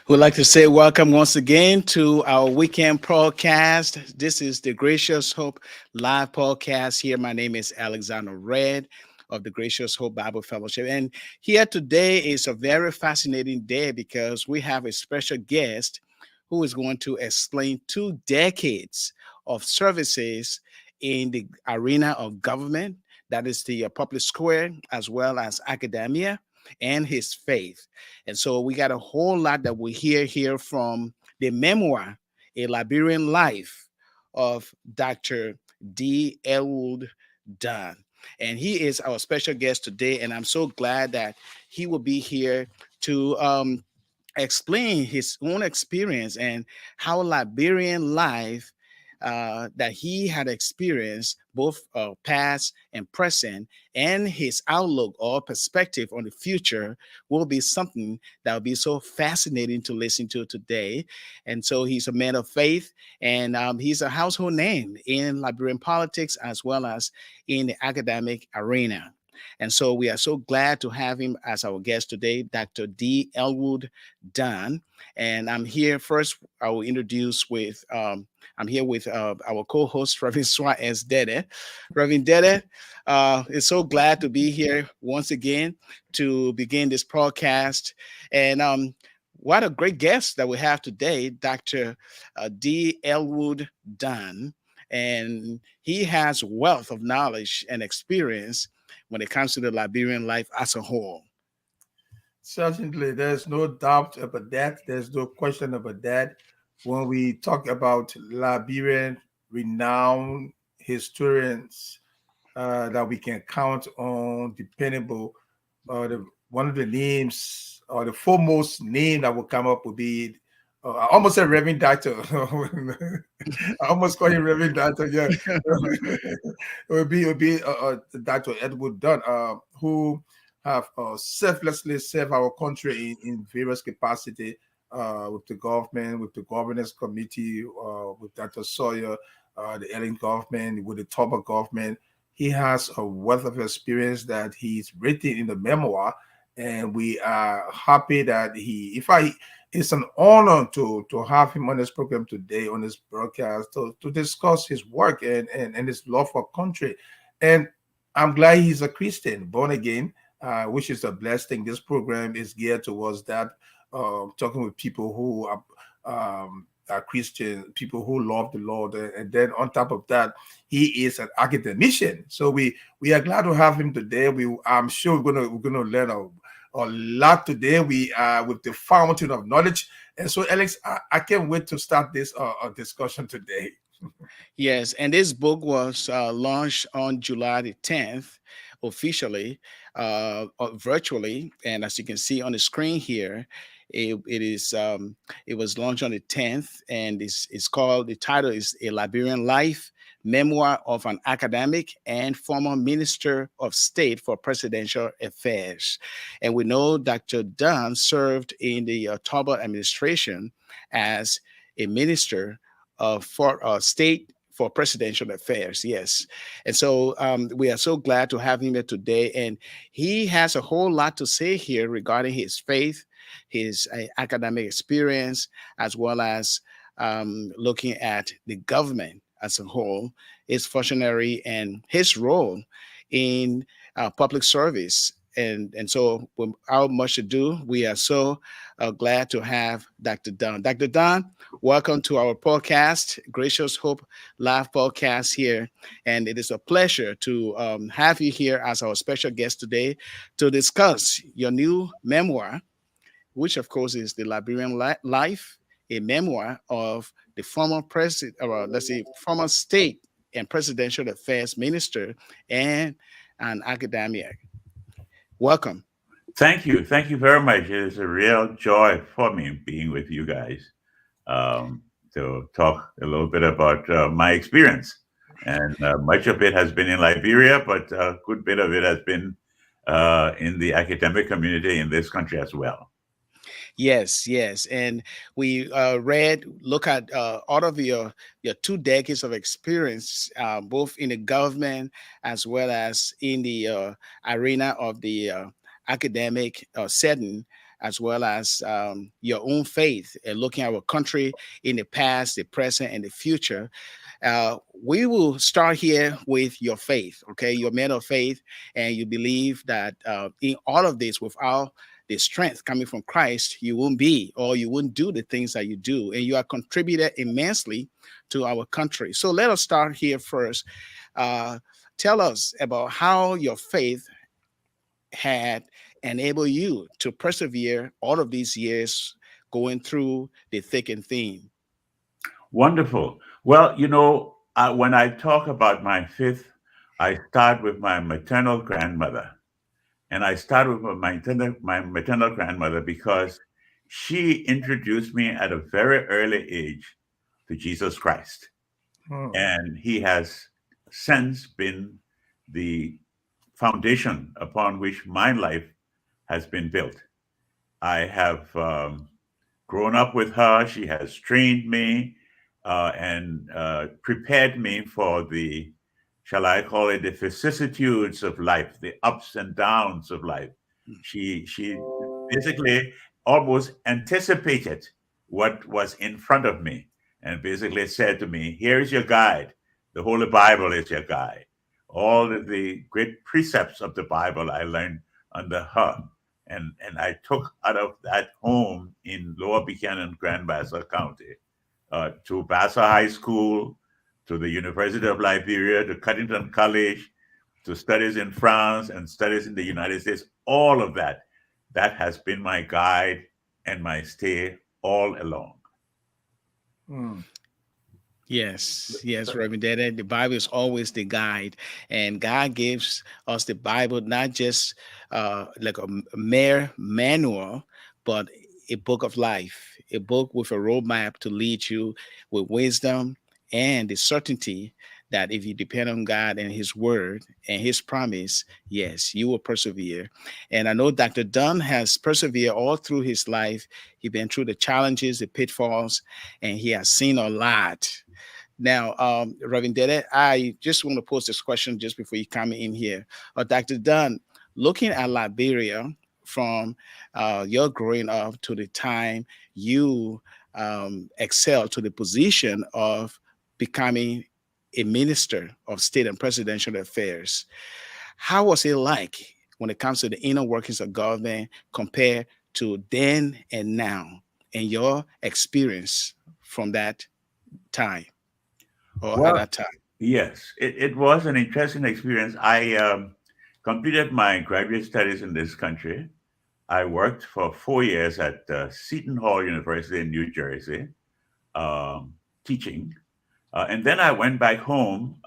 We'd like to say welcome once again to our weekend podcast. This is the Gracious Hope live podcast. Here, my name is Alexander Red of the Gracious Hope Bible Fellowship. And here today is a very fascinating day because we have a special guest who is going to explain 2 decades of services in the arena of government, that is the public square, as well as academia and his faith. And so we got a whole lot that we hear here from the memoir, A Liberian Life of Dr. D. Elwood Dun. And he is our special guest today. And I'm so glad that he will be here to explain his own experience and how Liberian life that he had experienced, both past and present, and his outlook or perspective on the future will be something that will be so fascinating to listen to today. And so he's a man of faith, and he's a household name in Liberian politics as well as in the academic arena. And so we are so glad to have him as our guest today, Dr. D. Elwood Dun. And I'm here first. I will introduce with I'm here with our co-host, Reverend Suah as Deddeh. Reverend Deddeh, is so glad to be here once again to begin this podcast. And what a great guest that we have today, Dr. D. Elwood Dun. And he has wealth of knowledge and experience when it comes to the Liberian life as a whole. Certainly, there's no doubt about that. There's no question about that. When we talk about Liberian renowned historians that we can count on, dependable, one of the names or the foremost name that will come up would be, I almost said Reverend Doctor. I almost call him Reverend Doctor. Yeah, it would be Dr. Elwood Dun, who have selflessly served our country in various capacity with the government, with the governance committee, with Dr. Sawyer, the Ellen government, with the Toba government. He has a wealth of experience that he's written in the memoir, and we are happy that it's an honor to have him on this program today, on this broadcast, to discuss his work and his love for country. And I'm glad he's a Christian, born again, which is a blessed thing. This program is geared towards that, talking with people who are Christian, people who love the Lord. And then on top of that, he is an academician. So we are glad to have him today. I'm sure we're gonna learn a lot today. We are with the fountain of knowledge. And so, Alex, I can't wait to start this discussion today. Yes, and this book was launched on July the 10th, officially, virtually. And as you can see on the screen here, it was launched on the 10th, and it's called, the title is A Liberian Life, Memoir of an Academic and Former Minister of State for Presidential Affairs. And we know Dr. Dunn served in the Toba administration as a minister for state for presidential affairs. Yes. And so we are so glad to have him here today. And he has a whole lot to say here regarding his faith, his academic experience, as well as looking at the government as a whole, his functionary and his role in public service. And so without much ado, we are so glad to have Dr. Dunn. Dr. Dunn, welcome to our podcast, Gracious Hope Live podcast here. And it is a pleasure to have you here as our special guest today to discuss your new memoir, which of course is The Liberian Life, a memoir of the former president, or let's say former state and presidential affairs minister and an academic. Welcome. Thank you. Thank you very much. It is a real joy for me being with you guys to talk a little bit about my experience. And much of it has been in Liberia, but a good bit of it has been in the academic community in this country as well. Yes, yes. And we look at all of your 2 decades of experience, both in the government as well as in the arena of the academic setting. as well as your own faith, and looking at our country in the past, the present, and the future. We will start here with your faith, okay? Your man of faith, and you believe that in all of this, without the strength coming from Christ, you won't be, or you wouldn't do the things that you do, and you have contributed immensely to our country. So let us start here first. Tell us about how your faith had enabled you to persevere all of these years going through the thick and thin. Wonderful. Well, when I talk about my faith, I start with my maternal grandmother. And I start with my maternal grandmother because she introduced me at a very early age to Jesus Christ. Hmm. And he has since been the foundation upon which my life has been built. I have grown up with her. She has trained me and prepared me for the, shall I call it, the vicissitudes of life, the ups and downs of life. She basically almost anticipated what was in front of me and basically said to me, "Here's your guide. The Holy Bible is your guide." All of the great precepts of the Bible I learned under her. And I took out of that home in Lower Buchanan, Grand Bassa County, to Bassa High School, to the University of Liberia, to Cuttington College, to studies in France and studies in the United States. All of that has been my guide and my stay all along. Hmm. Yes, yes, Reverend Deddeh. The Bible is always the guide, and God gives us the Bible not just like a mere manual, but a book of life, a book with a roadmap to lead you with wisdom and the certainty that if you depend on God and His Word and His promise, yes, you will persevere. And I know Dr. Dunn has persevered all through his life. He's been through the challenges, the pitfalls, and he has seen a lot. Now, Reverend Deddeh, I just want to pose this question just before you come in here. Dr. Dunn, looking at Liberia from your growing up to the time you excelled to the position of becoming a minister of state and presidential affairs, how was it like when it comes to the inner workings of government compared to then and now, and your experience from that time? Or at Well, that time. yes, it was an interesting experience. I completed my graduate studies in this country. I worked for 4 years at Seton Hall University in New Jersey, teaching. And then I went back home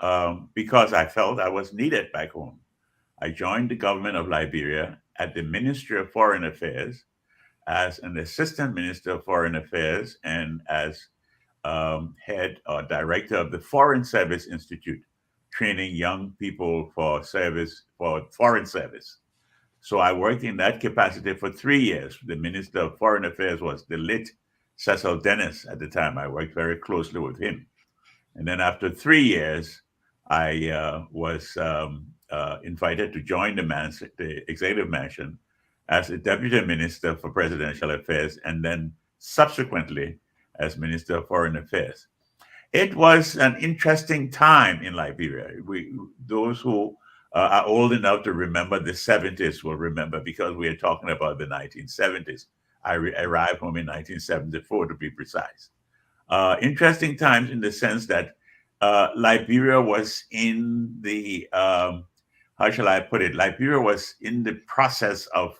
because I felt I was needed back home. I joined the government of Liberia at the Ministry of Foreign Affairs as an assistant minister of foreign affairs and as head or director of the Foreign Service Institute, training young people for service, for foreign service. So I worked in that capacity for 3 years. The Minister of Foreign Affairs was the late Cecil Dennis at the time. I worked very closely with him. And then after 3 years, I was invited to join the executive mansion as a deputy minister for presidential affairs, and then subsequently as Minister of Foreign Affairs. It was an interesting time in Liberia. Those who are old enough to remember the 70s will remember because we are talking about the 1970s. I arrived home in 1974 to be precise. Interesting times in the sense that Liberia was in the, how shall I put it? Liberia was in the process of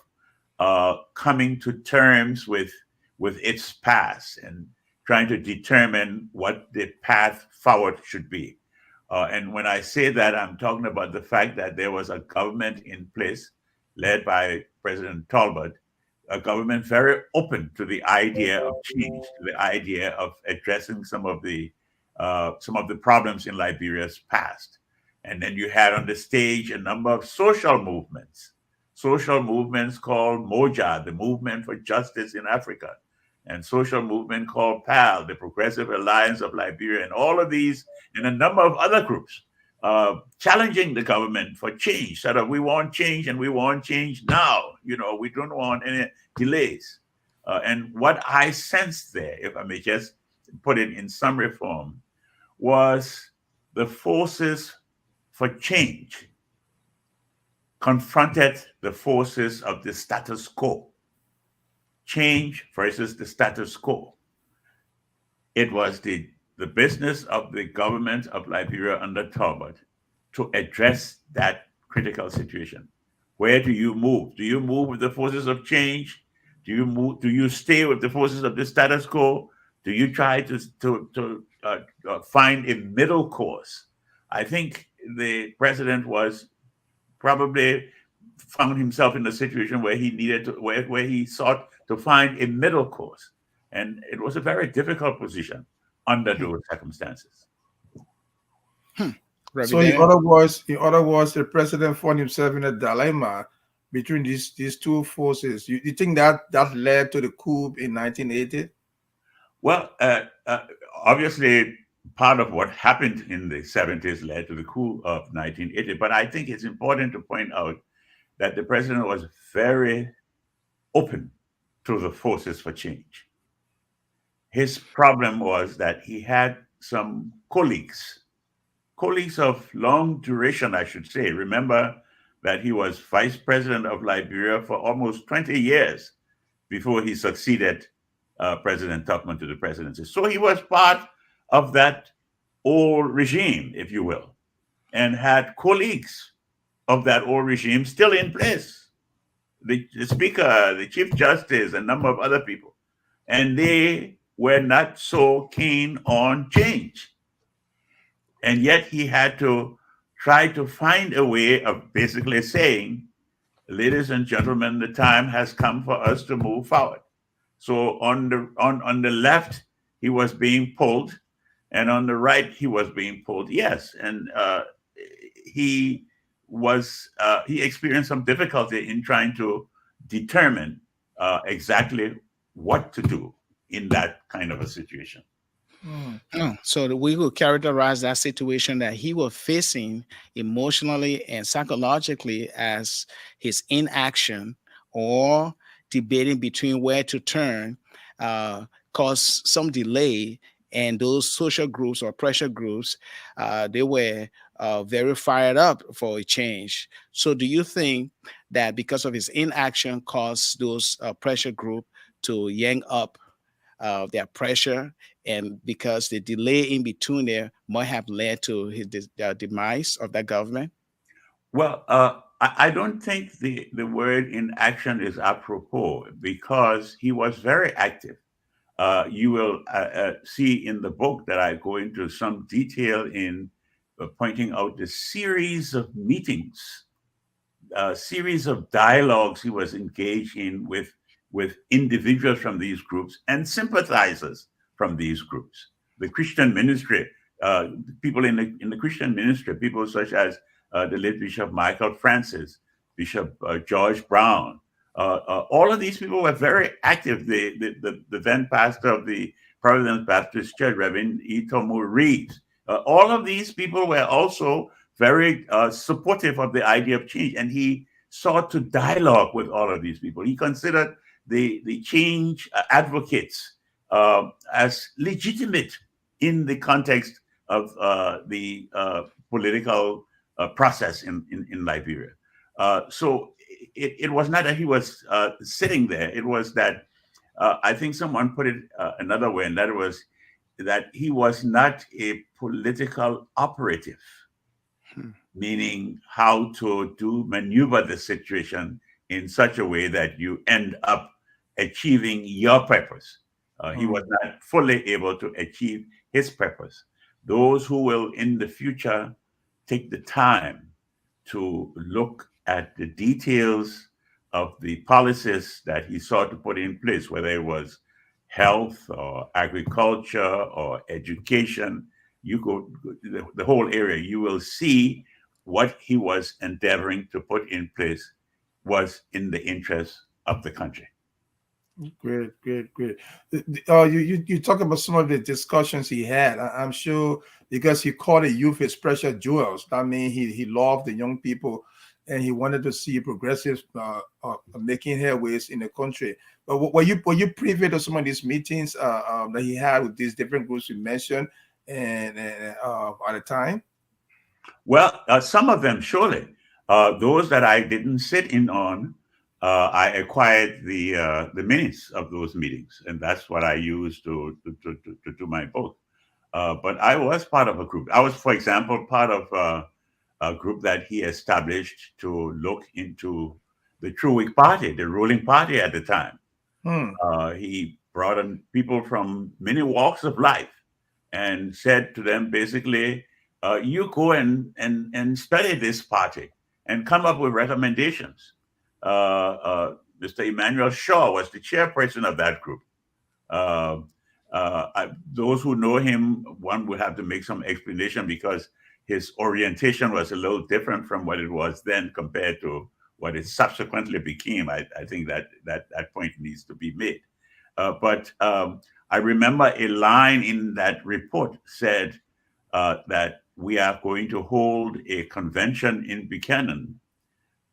coming to terms with its past and trying to determine what the path forward should be. And when I say that, I'm talking about the fact that there was a government in place led by President Talbot, a government very open to the idea of change, to the idea of addressing some of the problems in Liberia's past. And then you had on the stage a number of social movements called MOJA, the Movement for Justice in Africa, and social movement called PAL, the Progressive Alliance of Liberia, and all of these, and a number of other groups challenging the government for change. Sort of, we want change and we want change now. We don't want any delays. And what I sensed there, if I may just put it in summary form, was the forces for change confronted the forces of the status quo. Change versus the status quo. It was the business of the government of Liberia under Talbot to address that critical situation. Where do you move? Do you move with the forces of change? Do you stay with the forces of the status quo? Do you try to find a middle course? I think the president was probably found himself in a situation where he needed to, where he sought to find a middle course, and it was a very difficult position under those circumstances. So, in other words, the president found himself in a dilemma between these two forces. You think that led to the coup in 1980? Well, obviously, part of what happened in the 70s led to the coup of 1980. But I think it's important to point out that the president was very open to the forces for change. His problem was that he had some colleagues of long duration, I should say. Remember that he was vice president of Liberia for almost 20 years before he succeeded President Tubman to the presidency. So he was part of that old regime, if you will, and had colleagues of that old regime still in place. The speaker, the chief justice, a number of other people. And they were not so keen on change. And yet he had to try to find a way of basically saying, ladies and gentlemen, the time has come for us to move forward. So on the left, he was being pulled, and on the right, he was being pulled. Yes, and he experienced some difficulty in trying to determine exactly what to do in that kind of a situation. So we will characterize that situation that he was facing emotionally and psychologically as his inaction or debating between where to turn caused some delay, and those social groups or pressure groups, they were very fired up for a change. So do you think that because of his inaction caused those pressure group to yank up their pressure, and because the delay in between there might have led to his demise of that government? Well, I don't think the word inaction is apropos, because he was very active. You will see in the book that I go into some detail in pointing out the series of meetings, series of dialogues he was engaged in with individuals from these groups and sympathizers from these groups. The Christian ministry, people in the Christian ministry, people such as the late Bishop Michael Francis, Bishop George Brown, all of these people were very active. The then pastor of the Providence Baptist Church, Reverend Itomo Reeves, all of these people were also very supportive of the idea of change, and he sought to dialogue with all of these people. He considered the change advocates as legitimate in the context of the political process in Liberia. So it was not that he was sitting there. It was that I think someone put it another way, and that was that he was not a political operative, meaning how to maneuver the situation in such a way that you end up achieving your purpose. He was not fully able to achieve his purpose. Those who will in the future take the time to look at the details of the policies that he sought to put in place, whether it was health or agriculture or education, you go the whole area, you will see what he was endeavoring to put in place was in the interest of the country. Great, great, great. You talk about some of the discussions he had. I'm sure because he called the youth his precious jewels. That means he loved the young people, and he wanted to see progressives making headways in the country. But were you privy to some of these meetings that he had with these different groups you mentioned, and at the time? Well, some of them surely. Those that I didn't sit in on, I acquired the minutes of those meetings, and that's what I used to do my book. But I was part of a group. I was, for example, part of a group that he established to look into the True Whig Party, the ruling party at the time. Hmm. He brought in people from many walks of life and said to them basically, you go and study this party and come up with recommendations. Mr. Emmanuel Shaw was the chairperson of that group. Uh, those who know him, one would have to make some explanation because his orientation was a little different from what it was then compared to what it subsequently became. I think that point needs to be made. But I remember a line in that report said that we are going to hold a convention in Buchanan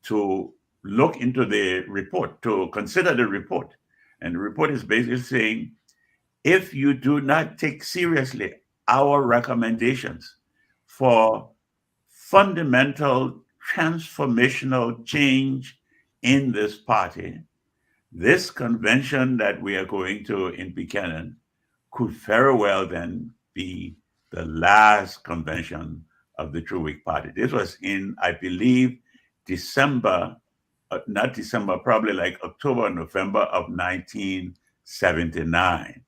to look into the report, to consider the report. And the report is basically saying if you do not take seriously our recommendations for fundamental transformational change in this party, this convention that we are going to in Buchanan could very well then be the last convention of the True Whig Party. This was in, I believe, December, not December, probably like October, November of 1979.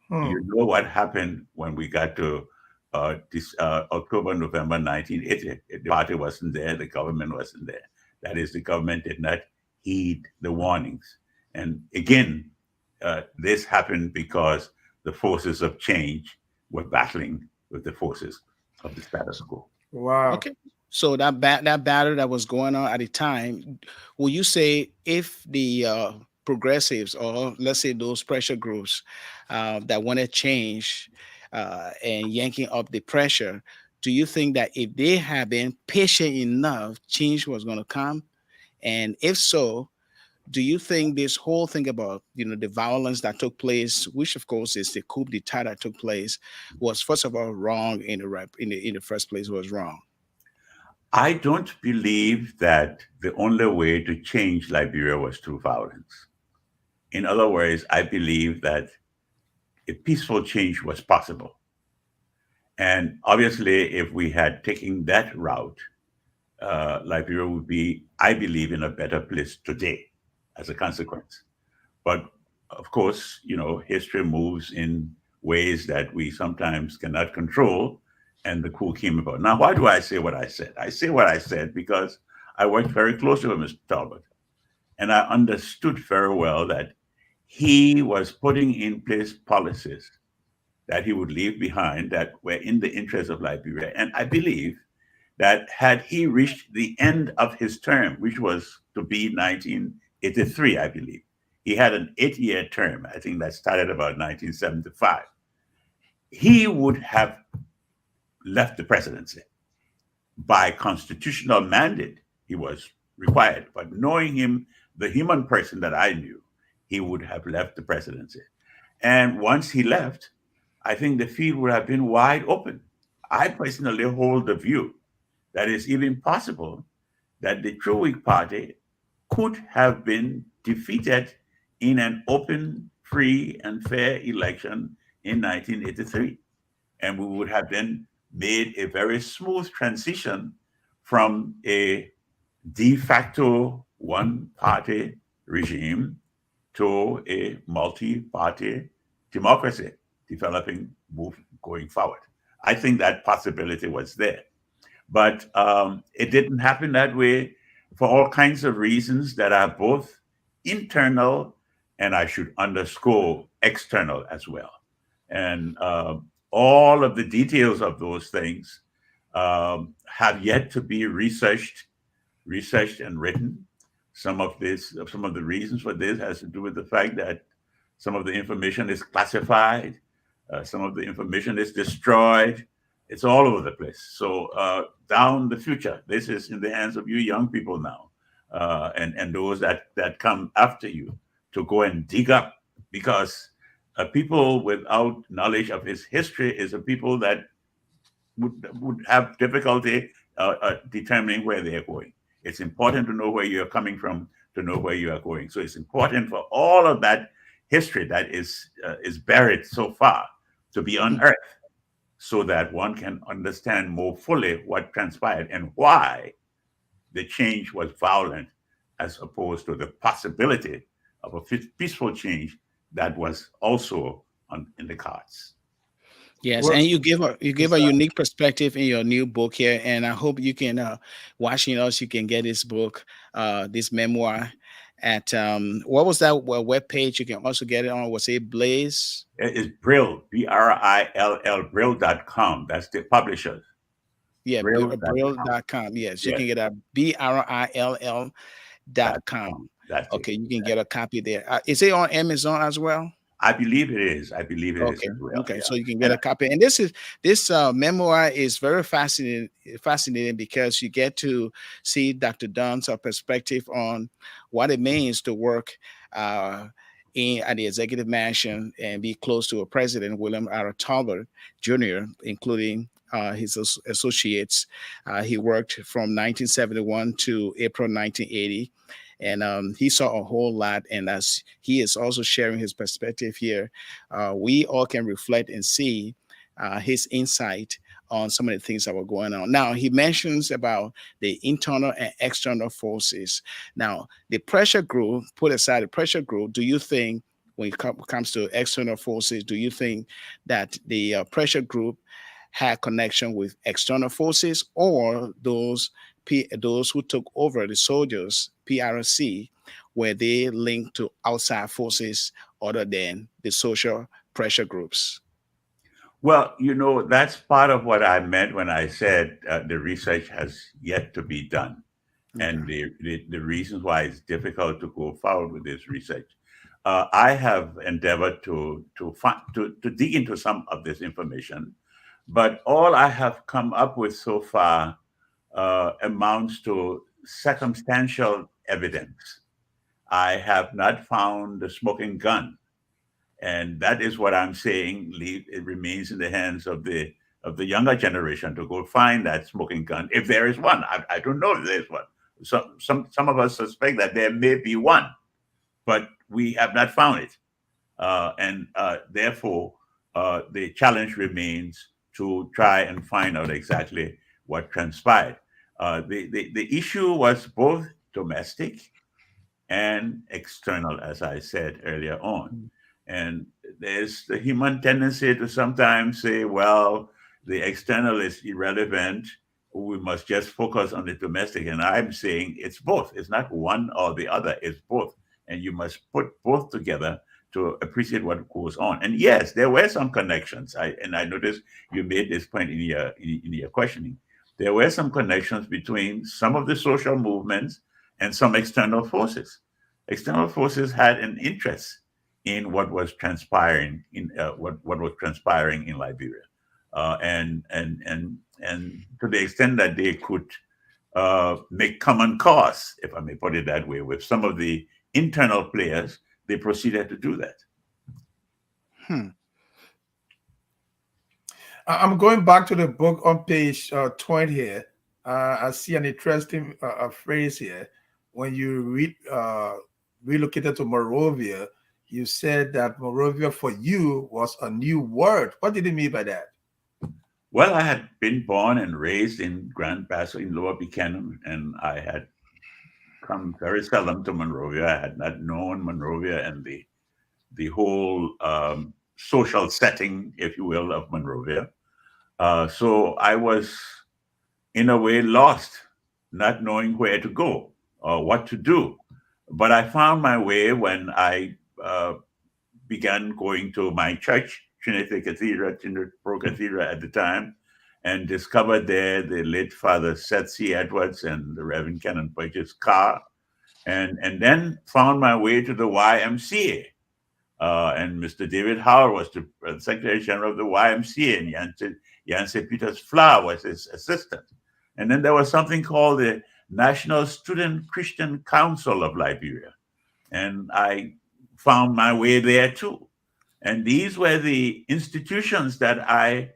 Hmm. You know what happened when we got to October, November 1980. The party wasn't there, the government wasn't there. That is, the government did not heed the warnings. And again, this happened because the forces of change were battling with the forces of the status quo. Wow. Okay. So that battle that was going on at the time, will you say if the progressives, or let's say those pressure groups that want to change and yanking up the pressure, do you think that if they had been patient enough, change was going to come? And if so, do you think this whole thing about the violence that took place, which of course is the coup d'état that took place, was first of all wrong in the first place was wrong? I don't believe that the only way to change Liberia was through violence. In other words, I believe that a peaceful change was possible. And obviously, if we had taken that route, Liberia would be, I believe, in a better place today as a consequence. But of course, history moves in ways that we sometimes cannot control. And the coup came about. Now, why do I say what I said? I say what I said because I worked very closely with Mr. Talbot. And I understood very well that he was putting in place policies that he would leave behind that were in the interest of Liberia. And I believe that had he reached the end of his term, which was to be 1983, I believe, he had an 8-year term. I think that started about 1975. He would have left the presidency by constitutional mandate. He was required, but knowing him, the human person that I knew, he would have left the presidency. And once he left, I think the field would have been wide open. I personally hold the view that it's even possible that the True Whig Party could have been defeated in an open, free, and fair election in 1983. And we would have then made a very smooth transition from a de facto one party regime to a multi party democracy developing, going forward. I think that possibility was there. But it didn't happen that way for all kinds of reasons that are both internal and I should underscore external as well. And all of the details of those things have yet to be researched and written. Some of the reasons for this has to do with the fact that Some of the information is classified. Some of the information is destroyed. It's all over the place. So down the future, this is in the hands of you young people now, and those that come after you, to go and dig up, because people without knowledge of his history is a people that would have difficulty determining where they are going. It's important to know where you are coming from, to know where you are going. So it's important for all of that history that is buried so far to be unearthed, so that one can understand more fully what transpired and why the change was violent, as opposed to the possibility of a peaceful change that was also in the cards. Yes, Well, and you give a exactly. unique perspective in your new book here, and I hope you can watching us, you can get this book, this memoir at what was that web page? You can also get it on, was it Blaze? It is Brill, Brill, Brill.com. That's the publisher. Yeah, Brill.com. brill.com. Yes, you Yes, can get a BRILL dot dot com. com. That's it. Okay, you can get a copy there. Is it on Amazon as well? I believe it is. I believe it is Okay, as well. okay. Yeah. So you can get And a copy, and this memoir is very fascinating because you get to see Dr. Dunn's perspective on what it means to work uh, in at the executive mansion and be close to a president, William R. Talbot Jr., including his associates. He worked from 1971 to April 1980. And he saw a whole lot, and as he is also sharing his perspective here, we all can reflect and see his insight on some of the things that were going on. Now, he mentions about the internal and external forces. Now, the pressure group, put aside the pressure group, do you think, when it comes to external forces, do you think that the pressure group had connection with external forces, or those who took over the soldiers, PRC, were they linked to outside forces other than the social pressure groups? well, that's part of what I meant when I said the research has yet to be done, Okay. and the reasons why it's difficult to go forward with this research. I have endeavored to dig into some of this information, but all I have come up with so far amounts to circumstantial evidence. I have not found the smoking gun, and that is what I'm saying. It remains in the hands of the younger generation to go find that smoking gun, if there is one. I don't know if there is one. Some of us suspect that there may be one, but we have not found it, and therefore the challenge remains to try and find out exactly what transpired. The issue was both domestic and external, as I said earlier on. And there's the human tendency to sometimes say, well, the external is irrelevant. We must just focus on the domestic. And I'm saying it's both. It's not one or the other, it's both. And you must put both together to appreciate what goes on. And yes, there were some connections. I noticed you made this point in your questioning. There were some connections between some of the social movements and some external forces. External forces had an interest in what was transpiring in Liberia, and to the extent that they could make common cause, if I may put it that way, with some of the internal players, they proceeded to do that. Hmm. I'm going back to the book on page 20 here. I see an interesting phrase here. When you relocated to Monrovia, you said that Monrovia for you was a new word. What did you mean by that? Well, I had been born and raised in Grand Paso in Lower Buchanan, and I had come very seldom to Monrovia. I had not known Monrovia and the whole social setting, if you will, of Monrovia. So I was, in a way, lost, not knowing where to go or what to do. But I found my way when I began going to my church, Trinity Cathedral, Trinity Pro Cathedral at the time, and discovered there the late Father Seth C. Edwards and the Reverend Canon Purchase car, and then found my way to the YMCA, and Mr. David Howard was the Secretary General of the YMCA, and Yancey Peters Flower was his assistant. And then there was something called the National Student Christian Council of Liberia, and I found my way there too. And these were the institutions that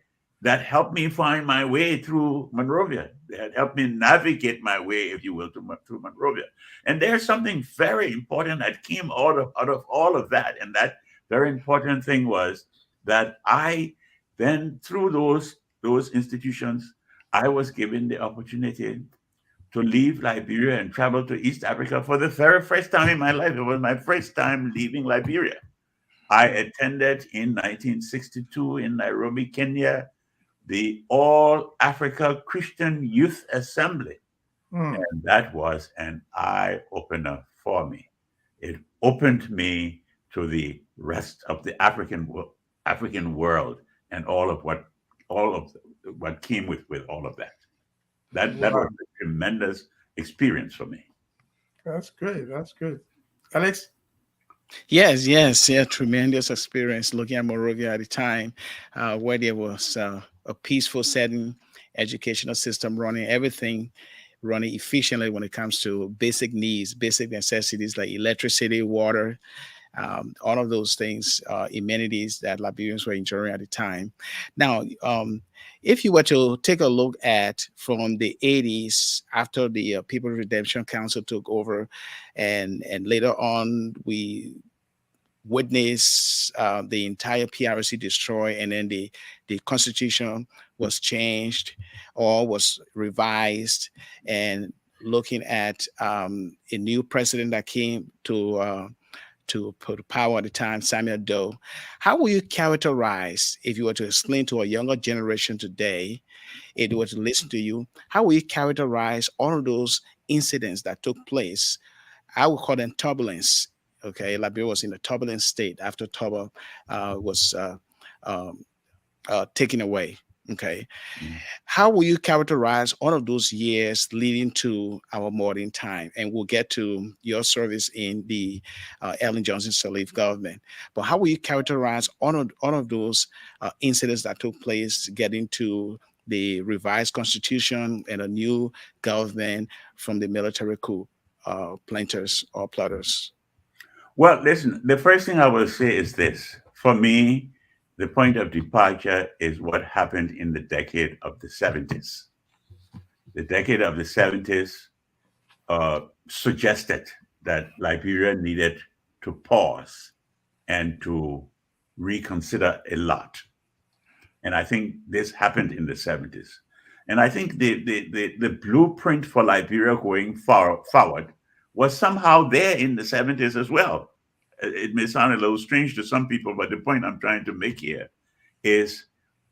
helped me find my way through Monrovia. They had helped me navigate my way, if you will, through Monrovia. And there's something very important that came out of all of that. And that very important thing was that I then, through those institutions, I was given the opportunity to leave Liberia and travel to East Africa for the very first time in my life. It was my first time leaving Liberia. I attended in 1962 in Nairobi, Kenya, the All Africa Christian Youth Assembly. And that was an eye opener for me. It opened me to the rest of the African world and all of what came with all of that. That was a tremendous experience for me. That's great. That's good. Alex? Yes, yeah, tremendous experience looking at Monrovia at the time, where there was a peaceful setting, educational system running, everything running efficiently when it comes to basic needs, basic necessities like electricity, water, all of those things, amenities that Liberians were enjoying at the time. Now, if you were to take a look at from the 80s after the People's Redemption Council took over, and later on we witnessed the entire PRC destroyed, and then the constitution was changed or was revised, and looking at a new president that came to put power at the time, Samuel Doe. How will you characterize, if you were to explain to a younger generation today, if they were to listen to you, how will you characterize all of those incidents that took place? I would call them turbulence. Okay, Liberia was in a turbulent state after Toba was taken away. Okay, how will you characterize all of those years leading to our modern time? And we'll get to your service in the Ellen Johnson Sirleaf government. But how will you characterize all of those incidents that took place getting to the revised constitution and a new government from the military coup, planters or plotters? Well, listen, the first thing I will say is this. For me, the point of departure is what happened in the decade of the 70s. The decade of the 70s suggested that Liberia needed to pause and to reconsider a lot. And I think this happened in the 70s. And I think the blueprint for Liberia going forward was somehow there in the 70s as well. It may sound a little strange to some people, but the point I'm trying to make here is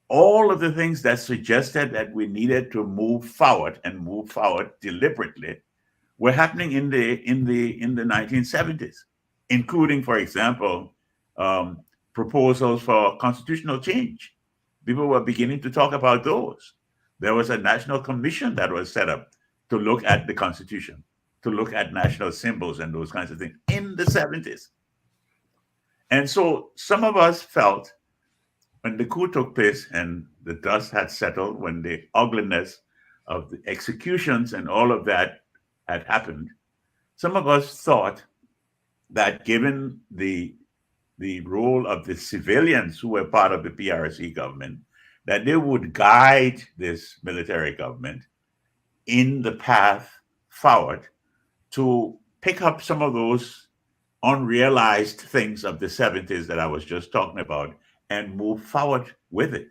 all of the things that suggested that we needed to move forward and move forward deliberately were happening in the 1970s, including, for example, proposals for constitutional change. People were beginning to talk about those. There was a national commission that was set up to look at the Constitution, to look at national symbols and those kinds of things in the 70s. And so some of us felt when the coup took place and the dust had settled, when the ugliness of the executions and all of that had happened, some of us thought that given the role of the civilians who were part of the PRC government, that they would guide this military government in the path forward to pick up some of those unrealized things of the 70s that I was just talking about and move forward with it.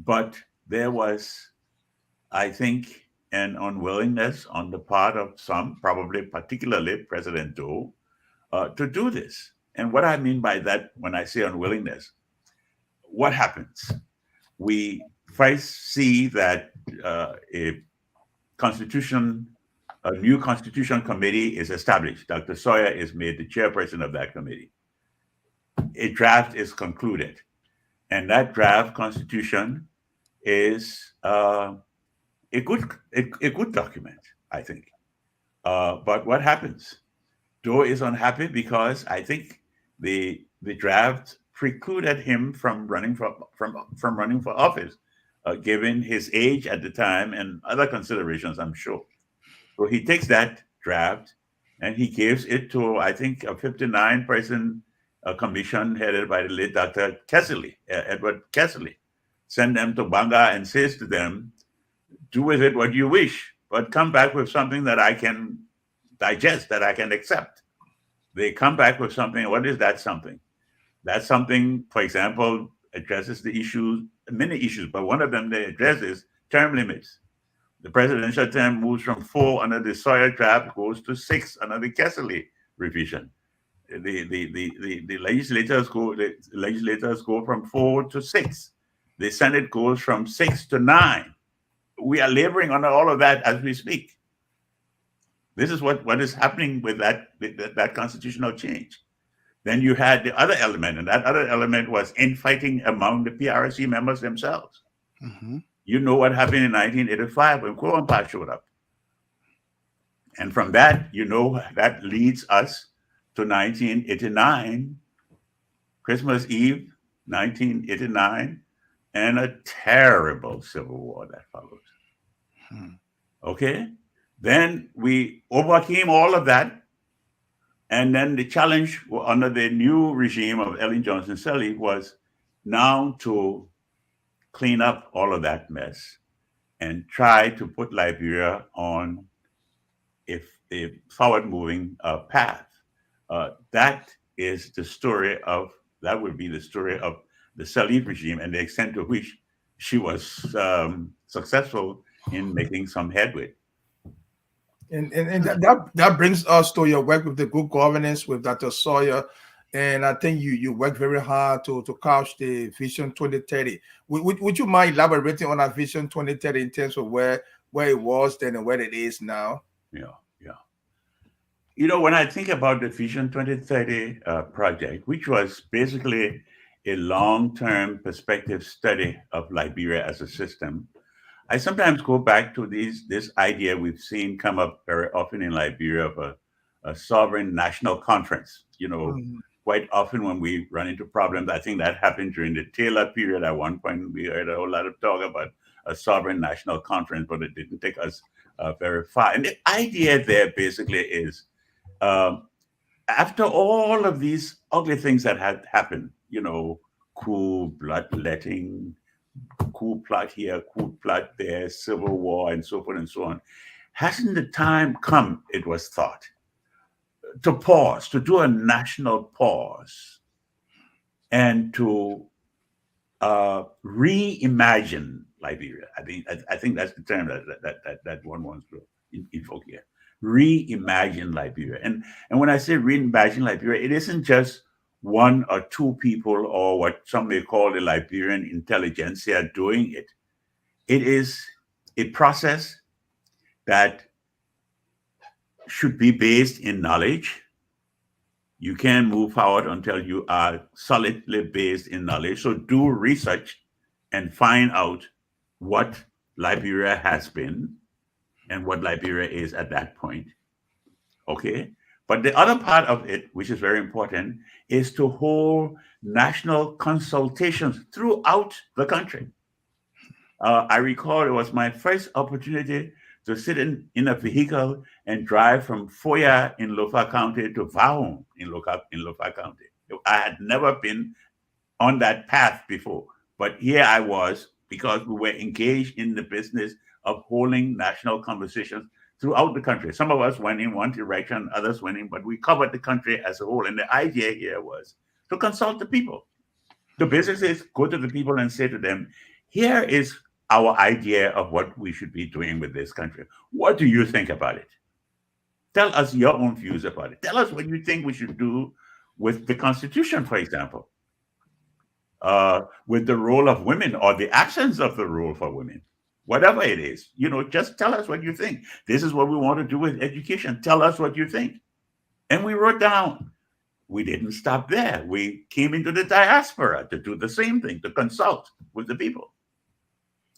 But there was, I think, an unwillingness on the part of some, probably particularly President Doe, to do this. And what I mean by that, when I say unwillingness, what happens? We first see that a new constitution committee is established. Dr. Suah is made the chairperson of that committee. A draft is concluded. And that draft constitution is a good document, I think. But what happens? Doe is unhappy because I think the the draft precluded him from running for office, given his age at the time and other considerations, I'm sure. So he takes that draft and he gives it to, I think, a 59-person commission headed by the late Dr. Kessley, Edward Kessley. Send them to Banga and says to them, do with it what you wish, but come back with something that I can digest, that I can accept. They come back with something. What is that something? That something, for example, addresses the issues, many issues, but one of them they address is term limits. The presidential term moves from 4 under the Suah draft, goes to 6 under the Kessley revision. The legislators go from 4 to 6. The Senate goes from 6 to 9. We are laboring under all of that as we speak. This is what is happening with that constitutional change. Then you had the other element, and that other element was infighting among the PRC members themselves. Mm-hmm. You know what happened in 1985 when Kwampa showed up. And from that, that leads us to 1989, Christmas Eve, 1989, and a terrible civil war that followed. Okay? Then we overcame all of that. And then the challenge under the new regime of Ellen Johnson Sirleaf was now to clean up all of that mess and try to put Liberia on a forward-moving path. That would be the story of the Sirleaf regime and the extent to which she was successful in making some headway. And that brings us to your work with the good governance with Dr. Sawyer. And I think you work very hard to couch the Vision 2030. Would you mind elaborating on that Vision 2030 in terms of where it was then and where it is now? Yeah. When I think about the Vision 2030 project, which was basically a long-term perspective study of Liberia as a system, I sometimes go back to this idea we've seen come up very often in Liberia of a sovereign national conference. Quite often when we run into problems, I think that happened during the Taylor period. At one point, we heard a whole lot of talk about a sovereign national conference, but it didn't take us very far. And the idea there basically is, after all of these ugly things that had happened, coup, bloodletting, coup plot here, coup plot there, civil war, and so forth and so on, hasn't the time come, it was thought, to pause, to do a national pause, and to reimagine Liberia? I think that's the term that one wants to invoke here. Reimagine Liberia. And when I say reimagine Liberia, it isn't just one or two people or what some may call the Liberian intelligentsia doing it. It is a process that should be based in knowledge. You can't move forward until you are solidly based in knowledge. So do research and find out what Liberia has been and what Liberia is at that point. Okay? But the other part of it, which is very important, is to hold national consultations throughout the country. I recall it was my first opportunity to sit in a vehicle and drive from Foya in Lofa County to Vahon in Lofa County. I had never been on that path before, but here I was because we were engaged in the business of holding national conversations throughout the country. Some of us went in one direction, others went in, but we covered the country as a whole. And the idea here was to consult the people. The businesses go to the people and say to them, here is our idea of what we should be doing with this country. What do you think about it? Tell us your own views about it. Tell us what you think we should do with the Constitution, for example, with the role of women or the absence of the role for women. Whatever it is, just tell us what you think. This is what we want to do with education. Tell us what you think. And we wrote down. We didn't stop there. We came into the diaspora to do the same thing, to consult with the people.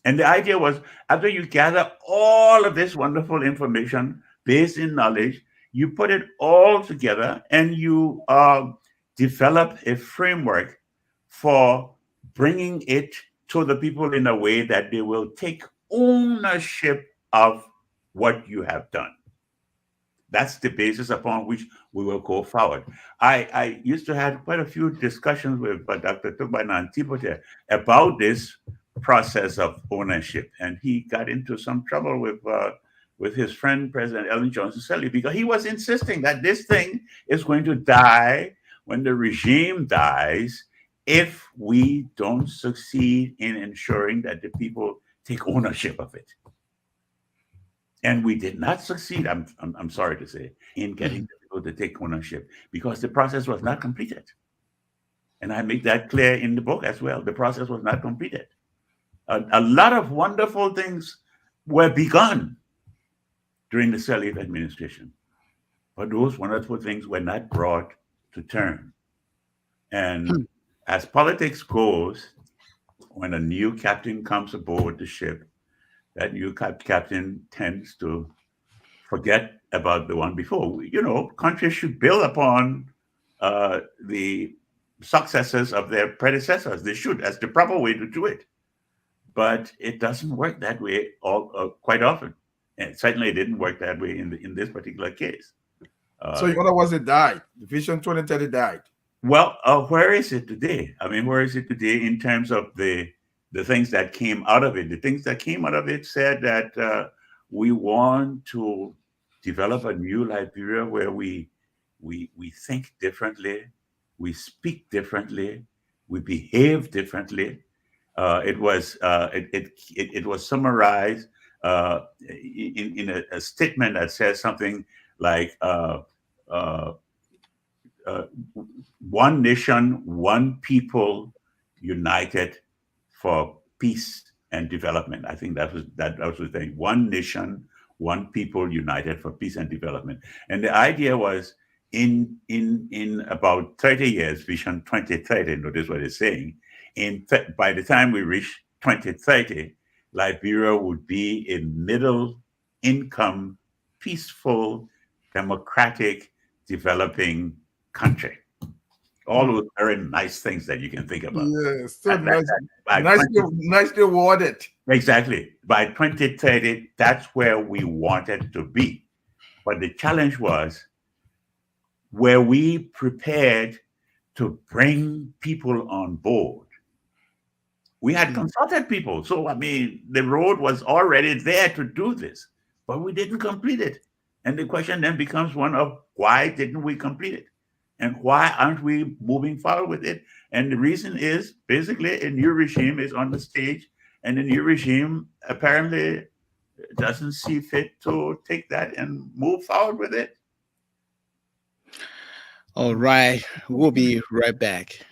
And the idea was, after you gather all of this wonderful information based in knowledge, you put it all together and you develop a framework for bringing it to the people in a way that they will take ownership of what you have done. That's the basis upon which we will go forward. I used to have quite a few discussions with Dr. Tubana and Tipote about this process of ownership, and he got into some trouble with his friend President Ellen Johnson Sirleaf because he was insisting that this thing is going to die when the regime dies if we don't succeed in ensuring that the people take ownership of it. And we did not succeed, I'm sorry to say, in getting the people to take ownership because the process was not completed. And I make that clear in the book as well. The process was not completed. A lot of wonderful things were begun during the Sirleaf administration, but those wonderful things were not brought to term. And as politics goes, when a new captain comes aboard the ship, that new captain tends to forget about the one before. You know, countries should build upon the successes of their predecessors. They should. That's the proper way to do it. But it doesn't work that way quite often. And certainly it didn't work that way in this particular case. So in other words, it died. The Vision 2030 died. Well, where is it today? I mean, where is it today in terms of the things that came out of it? The things that came out of it said that we want to develop a new Liberia where we think differently, we speak differently, we behave differently. It was summarized in a statement that says something like one nation, one people, united for peace and development. I think that was the thing. One nation, one people, united for peace and development. And the idea was in about 30 years, Vision 2030. Notice what it's saying. By the time we reach 2030, Liberia would be a middle income, peaceful, democratic, developing country. All those very nice things that you can think about. Yes, so nicely worded. Exactly. By 2030, that's where we wanted to be. But the challenge was, were we prepared to bring people on board? We had consulted people. So, I mean, the road was already there to do this, but we didn't complete it. And the question then becomes one of, why didn't we complete it? And why aren't we moving forward with it? And the reason is basically a new regime is on the stage, and the new regime apparently doesn't see fit to take that and move forward with it. All right. We'll be right back.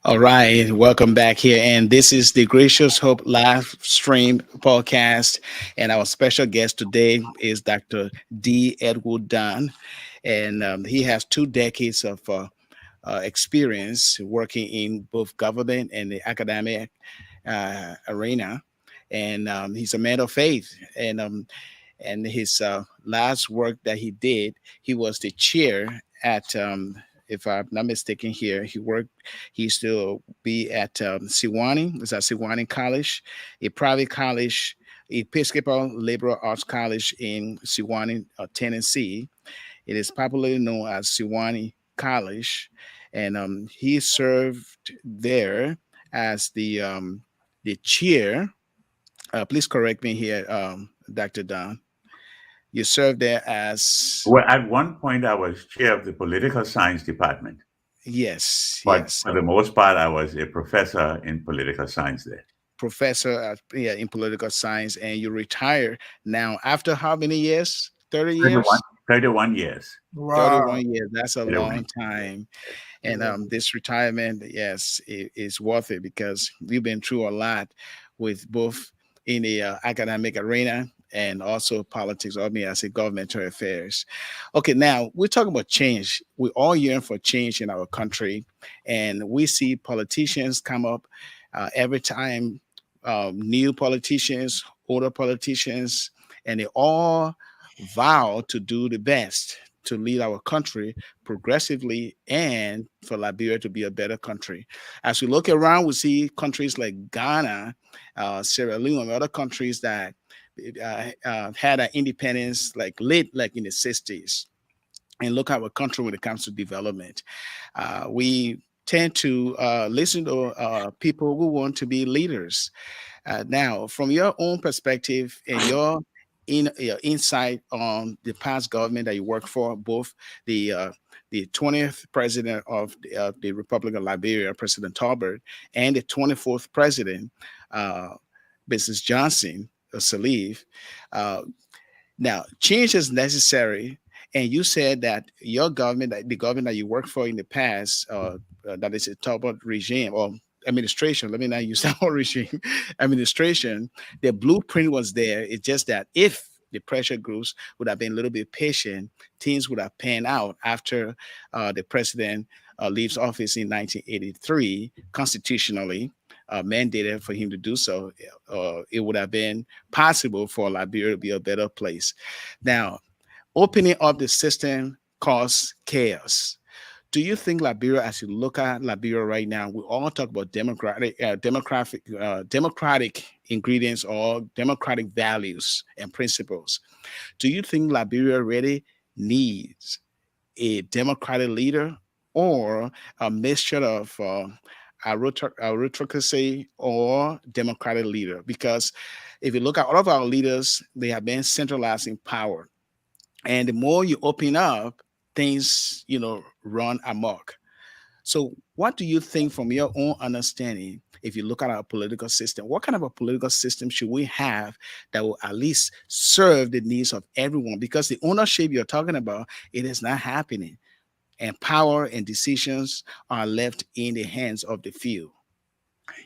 All right, welcome back here. And this is the Gracious Hope live stream podcast. And our special guest today is Dr. D. Elwood Dun. And he has 2 decades of experience working in both government and the academic arena. And he's a man of faith. And his last work that he did, he was the chair at if I'm not mistaken here, he used to be at Sewanee. It's at Sewanee College, a private college, Episcopal Liberal Arts College in Sewanee, Tennessee. It is popularly known as Sewanee College. And he served there as the chair. Please correct me here, Dr. Dunn. You served there as... Well, at one point, I was chair of the political science department. Yes, but yes. For the most part, I was a professor in political science there. Professor in political science, and you retired now after how many years? 30 years? 31 years. Wow. 31 years. That's a long time. And this retirement, yes, is worth it because we've been through a lot with both in the academic arena and also politics, or I mean, I say governmental affairs. Okay, now we're talking about change. We all yearn for change in our country, and we see politicians come up every time, new politicians, older politicians, and they all vow to do the best to lead our country progressively and for Liberia to be a better country. As we look around, we see countries like Ghana, Sierra Leone, and other countries that had an independence like late, like in the 60s. And look at our country when it comes to development. We tend to listen to people who want to be leaders. Now, from your own perspective and your insight on the past government that you work for, both the 20th president of the Republic of Liberia, President Talbert, and the 24th president, Mrs. Johnson, Salif. Uh, Now, change is necessary. And you said that your government, the government that you worked for in the past, that is a Talbot regime or administration, let me not use that whole regime, administration, the blueprint was there. It's just that if the pressure groups would have been a little bit patient, things would have panned out after the president leaves office in 1983, constitutionally mandated for him to do so. It would have been possible for Liberia to be a better place. Now, opening up the system caused chaos. Do you think Liberia, as you look at Liberia right now, we all talk about democratic ingredients or democratic values and principles? Do you think Liberia really needs a democratic leader or a mixture of aristocracy or democratic leader? Because if you look at all of our leaders, they have been centralized in power. And the more you open up, things, run amok. So what do you think from your own understanding, if you look at our political system, what kind of a political system should we have that will at least serve the needs of everyone? Because the ownership you're talking about, it is not happening. And power and decisions are left in the hands of the few.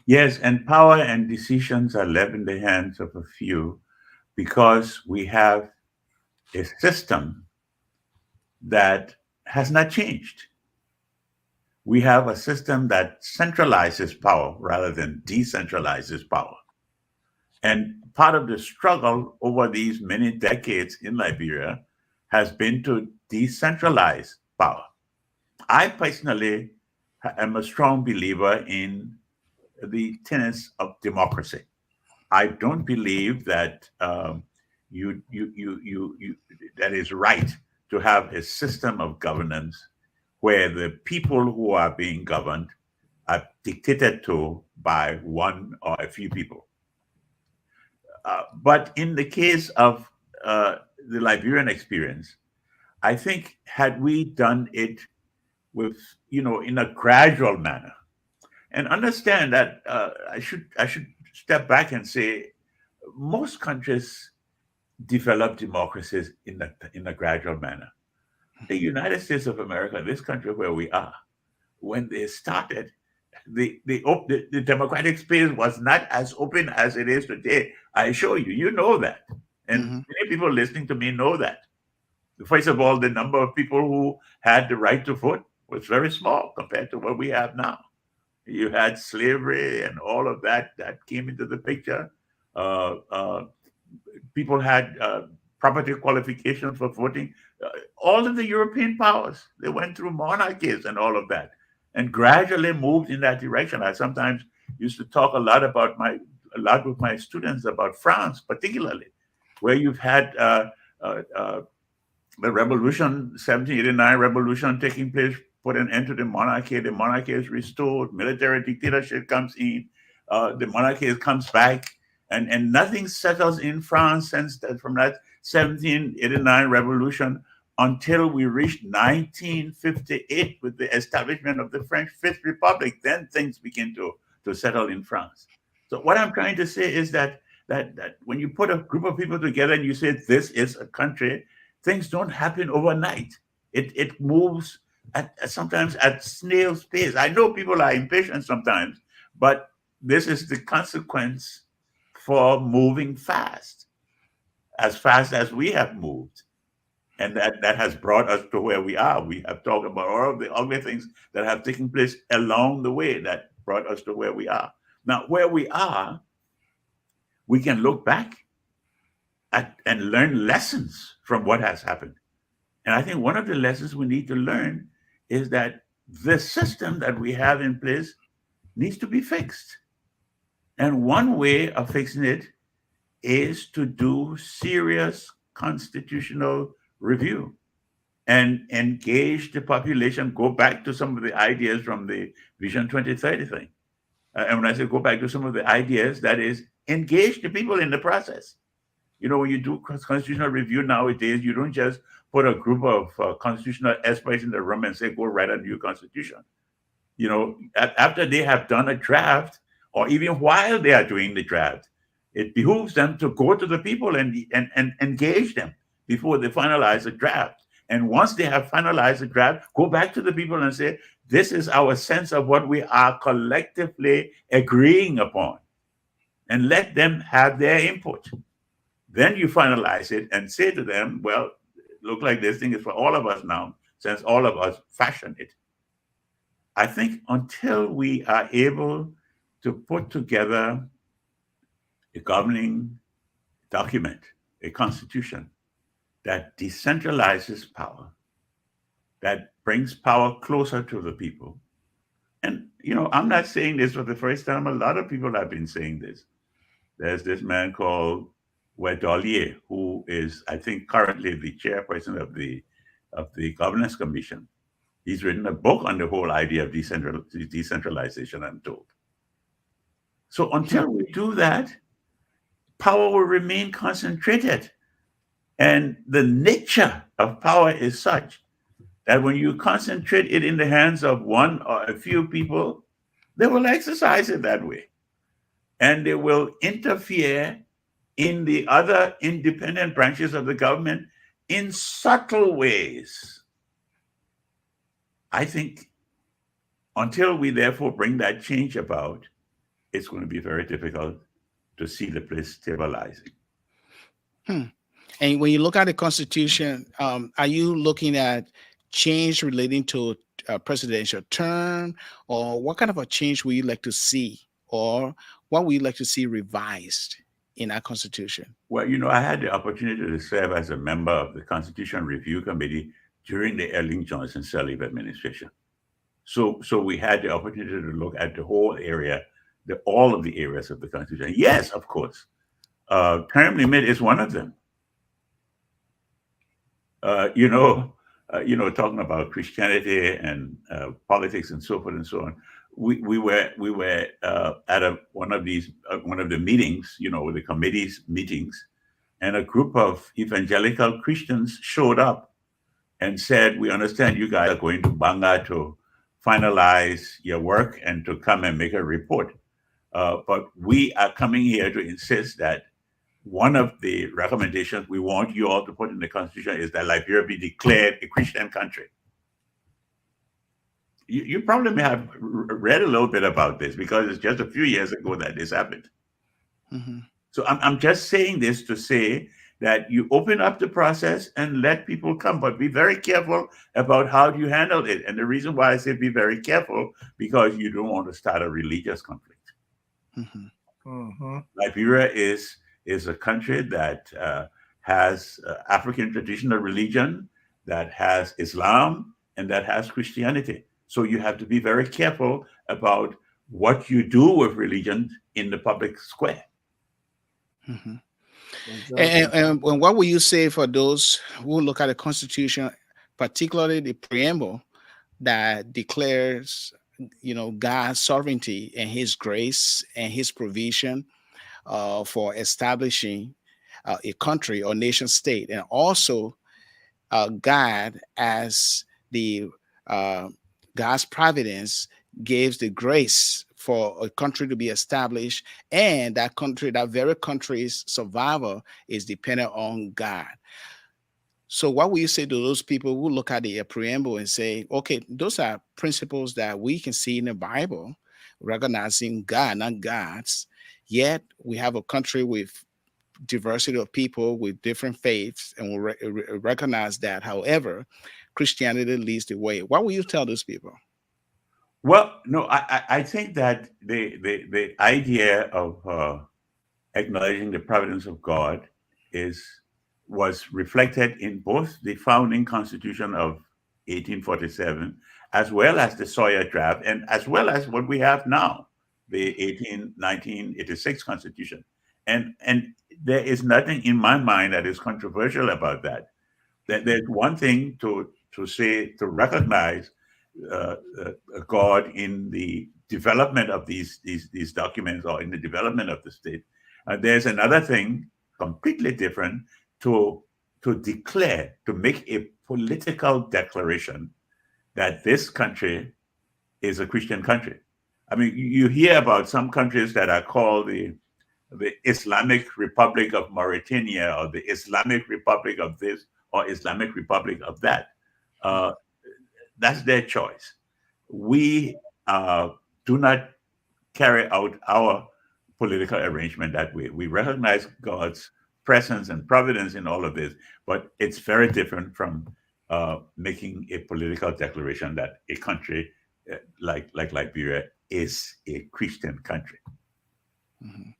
Yes, and power and decisions are left in the hands of a few because we have a system that has not changed. We have a system that centralizes power rather than decentralizes power. And part of the struggle over these many decades in Liberia has been to decentralize power. I personally am a strong believer in the tenets of democracy. I don't believe that that is right to have a system of governance where the people who are being governed are dictated to by one or a few people. But in the case of the Liberian experience, I think had we done it with, in a gradual manner, and understand that I should step back and say most countries develop democracies in a gradual manner. The United States of America, this country where we are, when they started, the democratic space was not as open as it is today. I assure you, you know that. And many people listening to me know that. First of all, the number of people who had the right to vote was very small compared to what we have now. You had slavery and all of that came into the picture. People had property qualifications for voting. All of the European powers, they went through monarchies and all of that, and gradually moved in that direction. I sometimes used to talk a lot with my students about France, particularly, where you've had the revolution, 1789 revolution taking place, put an end to the monarchy. The monarchy is restored. Military dictatorship comes in. The monarchy comes back. And nothing settles in France from that 1789 revolution until we reached 1958 with the establishment of the French Fifth Republic. Then things begin to settle in France. So what I'm trying to say is that when you put a group of people together and you say this is a country, things don't happen overnight. It moves sometimes at snail's pace. I know people are impatient sometimes, but this is the consequence for moving fast. as fast as we have moved. And that has brought us to where we are. We have talked about all of the ugly things that have taken place along the way that brought us to where we are. Now, where we are, we can look back and learn lessons from what has happened. And I think one of the lessons we need to learn is that the system that we have in place needs to be fixed. And one way of fixing it is to do serious constitutional review and engage the population, go back to some of the ideas from the Vision 2030 thing. And when I say go back to some of the ideas, that is engage the people in the process. You know, when you do constitutional review nowadays, you don't just put a group of constitutional experts in the room and say, go write a new constitution. You know, after they have done a draft, or even while they are doing the draft, it behooves them to go to the people and engage them before they finalize the draft. And once they have finalized the draft, go back to the people and say, this is our sense of what we are collectively agreeing upon. And let them have their input. Then you finalize it and say to them, well, look like this thing is for all of us now, since all of us fashioned it. I think until we are able to put together a governing document, a constitution that decentralizes power, that brings power closer to the people. And, you know, I'm not saying this for the first time. A lot of people have been saying this. There's this man called Wedolier, who is, I think, currently the chairperson of the Governance Commission. He's written a book on the whole idea of decentralization, I'm told. So until we do that, power will remain concentrated. And the nature of power is such that when you concentrate it in the hands of one or a few people, they will exercise it that way. And they will interfere in the other independent branches of the government in subtle ways. I think until we therefore bring that change about, it's going to be very difficult to see the place stabilizing. And when you look at the Constitution, are you looking at change relating to a presidential term, or what kind of a change would you like to see, or what would you like to see revised in our Constitution? Well, you know, I had the opportunity to serve as a member of the Constitution Review Committee during the Erling Johnson Sirleaf administration. So we had the opportunity to look at the whole area, all of the areas of the Constitution. Yes, of course. Term limit is one of them. Talking about Christianity and politics and so forth and so on. We were at one of the meetings, you know, the committee's meetings, and a group of evangelical Christians showed up and said, "We understand you guys are going to Banga to finalize your work and to come and make a report, but we are coming here to insist that one of the recommendations we want you all to put in the Constitution is that Liberia be declared a Christian country." You probably may have read a little bit about this because it's just a few years ago that this happened. Mm-hmm. So I'm just saying this to say that you open up the process and let people come, but be very careful about how you handle it. And the reason why I say be very careful, because you don't want to start a religious conflict. Mm-hmm. Mm-hmm. Liberia is a country that has African traditional religion, that has Islam, and that has Christianity. So you have to be very careful about what you do with religion in the public square. Mm-hmm. Exactly. And what will you say for those who look at the Constitution, particularly the preamble that declares, you know, God's sovereignty and His grace and His provision for establishing a country or nation state, and also God as the God's providence gives the grace for a country to be established, and that very country's survival is dependent on God. So what will you say to those people who look at the preamble and say, okay, those are principles that we can see in the Bible, recognizing God, not gods, yet we have a country with diversity of people with different faiths, and will recognize that. However, Christianity leads the way. What will you tell those people? Well, no, I think that the idea of acknowledging the providence of God was reflected in both the founding Constitution of 1847, as well as the Suah draft, and as well as what we have now, the 1986 Constitution. And there is nothing in my mind that is controversial about that. There's one thing to say, to recognize God in the development of these documents, or in the development of the state. There's another thing completely different to declare, to make a political declaration that this country is a Christian country. I mean, you hear about some countries that are called the Islamic Republic of Mauritania, or the Islamic Republic of this, or Islamic Republic of that. That's their choice. We do not carry out our political arrangement that way. We recognize God's presence and providence in all of this, but it's very different from making a political declaration that a country like Liberia is a Christian country. Mm-hmm.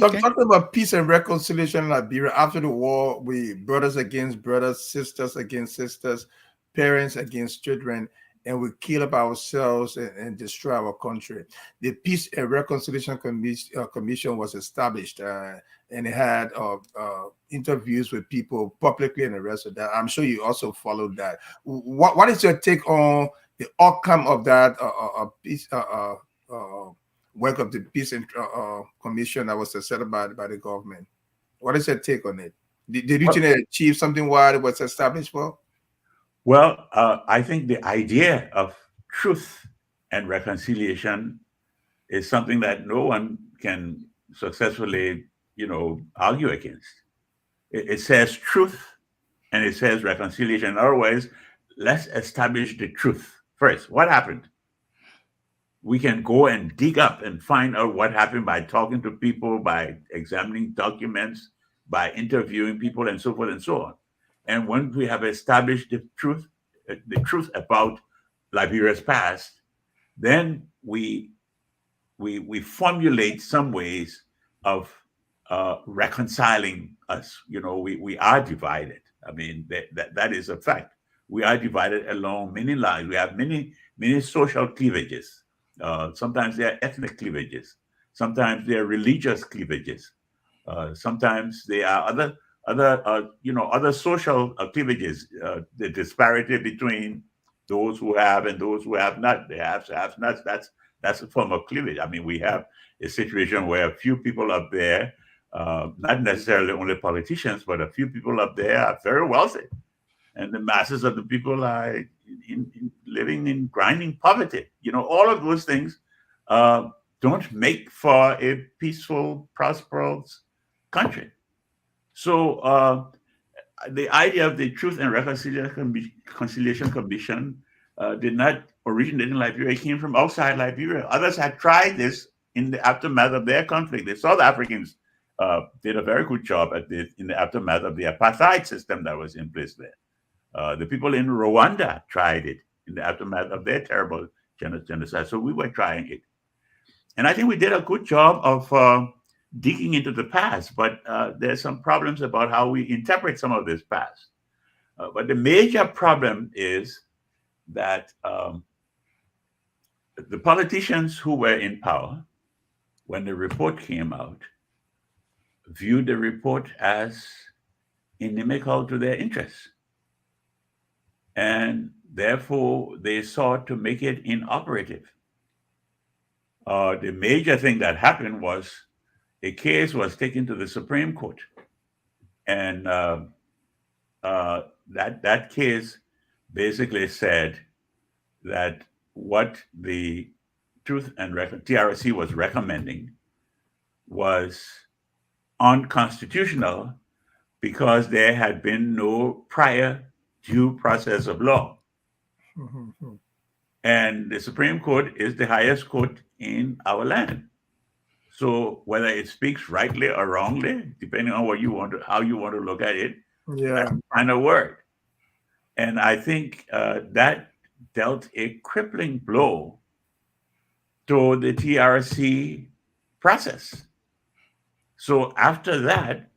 Okay. Talking about peace and reconciliation in Liberia after the war, we brothers against brothers, sisters against sisters, parents against children, and we kill up ourselves and destroy our country. The Peace and Reconciliation Commission was established, and it had interviews with people publicly and the rest of that. I'm sure you also followed that. What is your take on the outcome of that peace? Work of the Peace and Commission that was set up by the government? What is your take on it? Did you think it achieve something while it was established for? Well, I think the idea of truth and reconciliation is something that no one can successfully, argue against. It says truth and it says reconciliation. In other words, let's establish the truth first. What happened? We can go and dig up and find out what happened by talking to people, by examining documents, by interviewing people, and so forth and so on. And when we have established the truth about Liberia's past, then we formulate some ways of reconciling us. We are divided. I mean, that is a fact. We are divided along many lines. We have many social cleavages. Sometimes they are ethnic cleavages. Sometimes they are religious cleavages. Sometimes they are other social cleavages. The disparity between those who have and those who have not. The haves, have-nots. That's a form of cleavage. I mean, we have a situation where a few people up there, not necessarily only politicians, but a few people up there are very wealthy, and the masses of the people are living in grinding poverty. All of those things don't make for a peaceful, prosperous country. So the idea of the Truth and Reconciliation Commission did not originate in Liberia. It came from outside Liberia. Others had tried this in the aftermath of their conflict. The South Africans did a very good job at this in the aftermath of the apartheid system that was in place there. The people in Rwanda tried it in the aftermath of their terrible genocide. So we were trying it. And I think we did a good job of digging into the past, but there's some problems about how we interpret some of this past. But the major problem is that the politicians who were in power when the report came out viewed the report as inimical to their interests. And therefore, they sought to make it inoperative. The major thing that happened was a case was taken to the Supreme Court. And that case basically said that what the Truth and TRC was recommending was unconstitutional because there had been no prior due process of law. And the Supreme Court is the highest court in our land. So whether it speaks rightly or wrongly, depending on how you want to look at it, Yeah. that's the final word. And I think that dealt a crippling blow to the TRC process. So after that,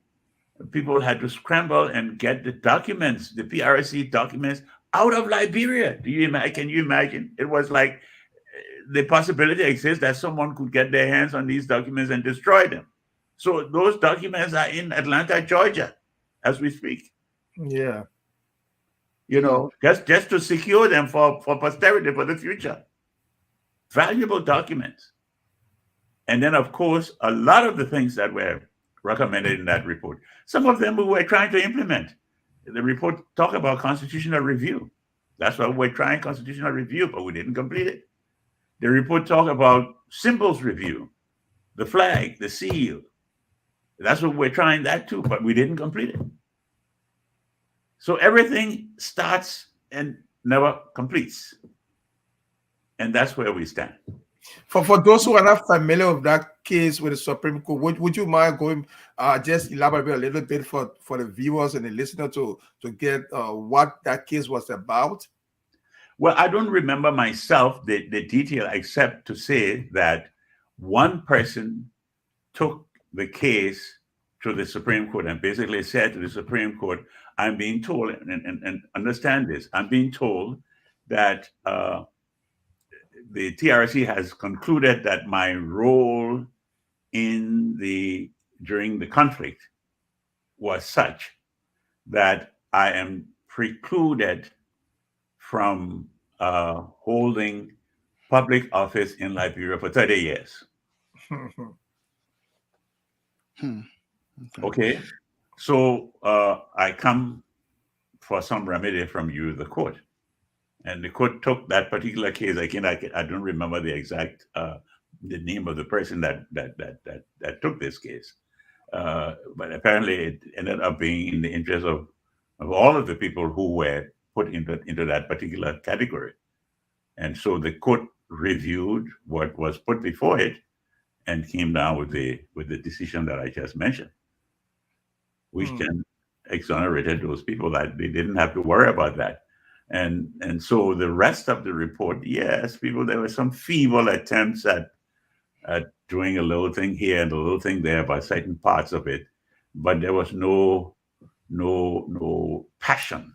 people had to scramble and get the documents, the PRC documents, out of Liberia. Do you imagine? Can you imagine? It was like the possibility exists that someone could get their hands on these documents and destroy them. So those documents are in Atlanta, Georgia, as we speak. Yeah. Just to secure them for posterity, for the future. Valuable documents. And then, of course, a lot of the things that were recommended in that report, some of them we were trying to implement. The report talked about constitutional review. That's why we're trying constitutional review, but we didn't complete it. The report talked about symbols review, the flag, the seal. That's what we're trying that too, but we didn't complete it. So everything starts and never completes. And that's where we stand. For those who are not familiar with that case with the Supreme Court, would you mind going just elaborate a little bit for the viewers and the listener to get what that case was about? Well, I don't remember myself the detail except to say that one person took the case to the Supreme Court and basically said to the Supreme Court, I'm being told, and understand this, I'm being told that the TRC has concluded that my role during the conflict was such that I am precluded from holding public office in Liberia for 30 years. Okay. So I come for some remedy from you, the court. And the court took that particular case. Again, I don't remember the exact the name of the person that took this case. But apparently it ended up being in the interest of all of the people who were put into that particular category. And so the court reviewed what was put before it and came down with the decision that I just mentioned, which can exonerate those people that they didn't have to worry about that. And so the rest of the report, yes, there were some feeble attempts at doing a little thing here and a little thing there by certain parts of it, but there was no passion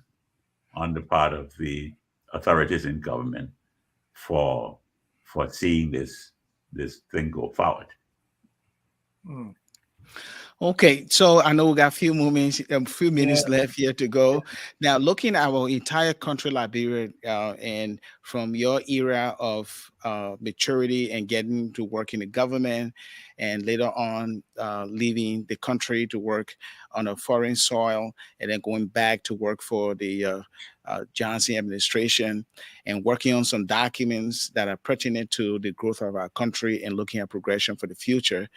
on the part of the authorities in government for seeing this thing go forward. Okay, so I know we got a few minutes left here to go. Now, looking at our entire country, Liberia, and from your era of maturity and getting to work in the government, and later on leaving the country to work on a foreign soil, and then going back to work for the Johnson administration, and working on some documents that are pertinent to the growth of our country and looking at progression for the future.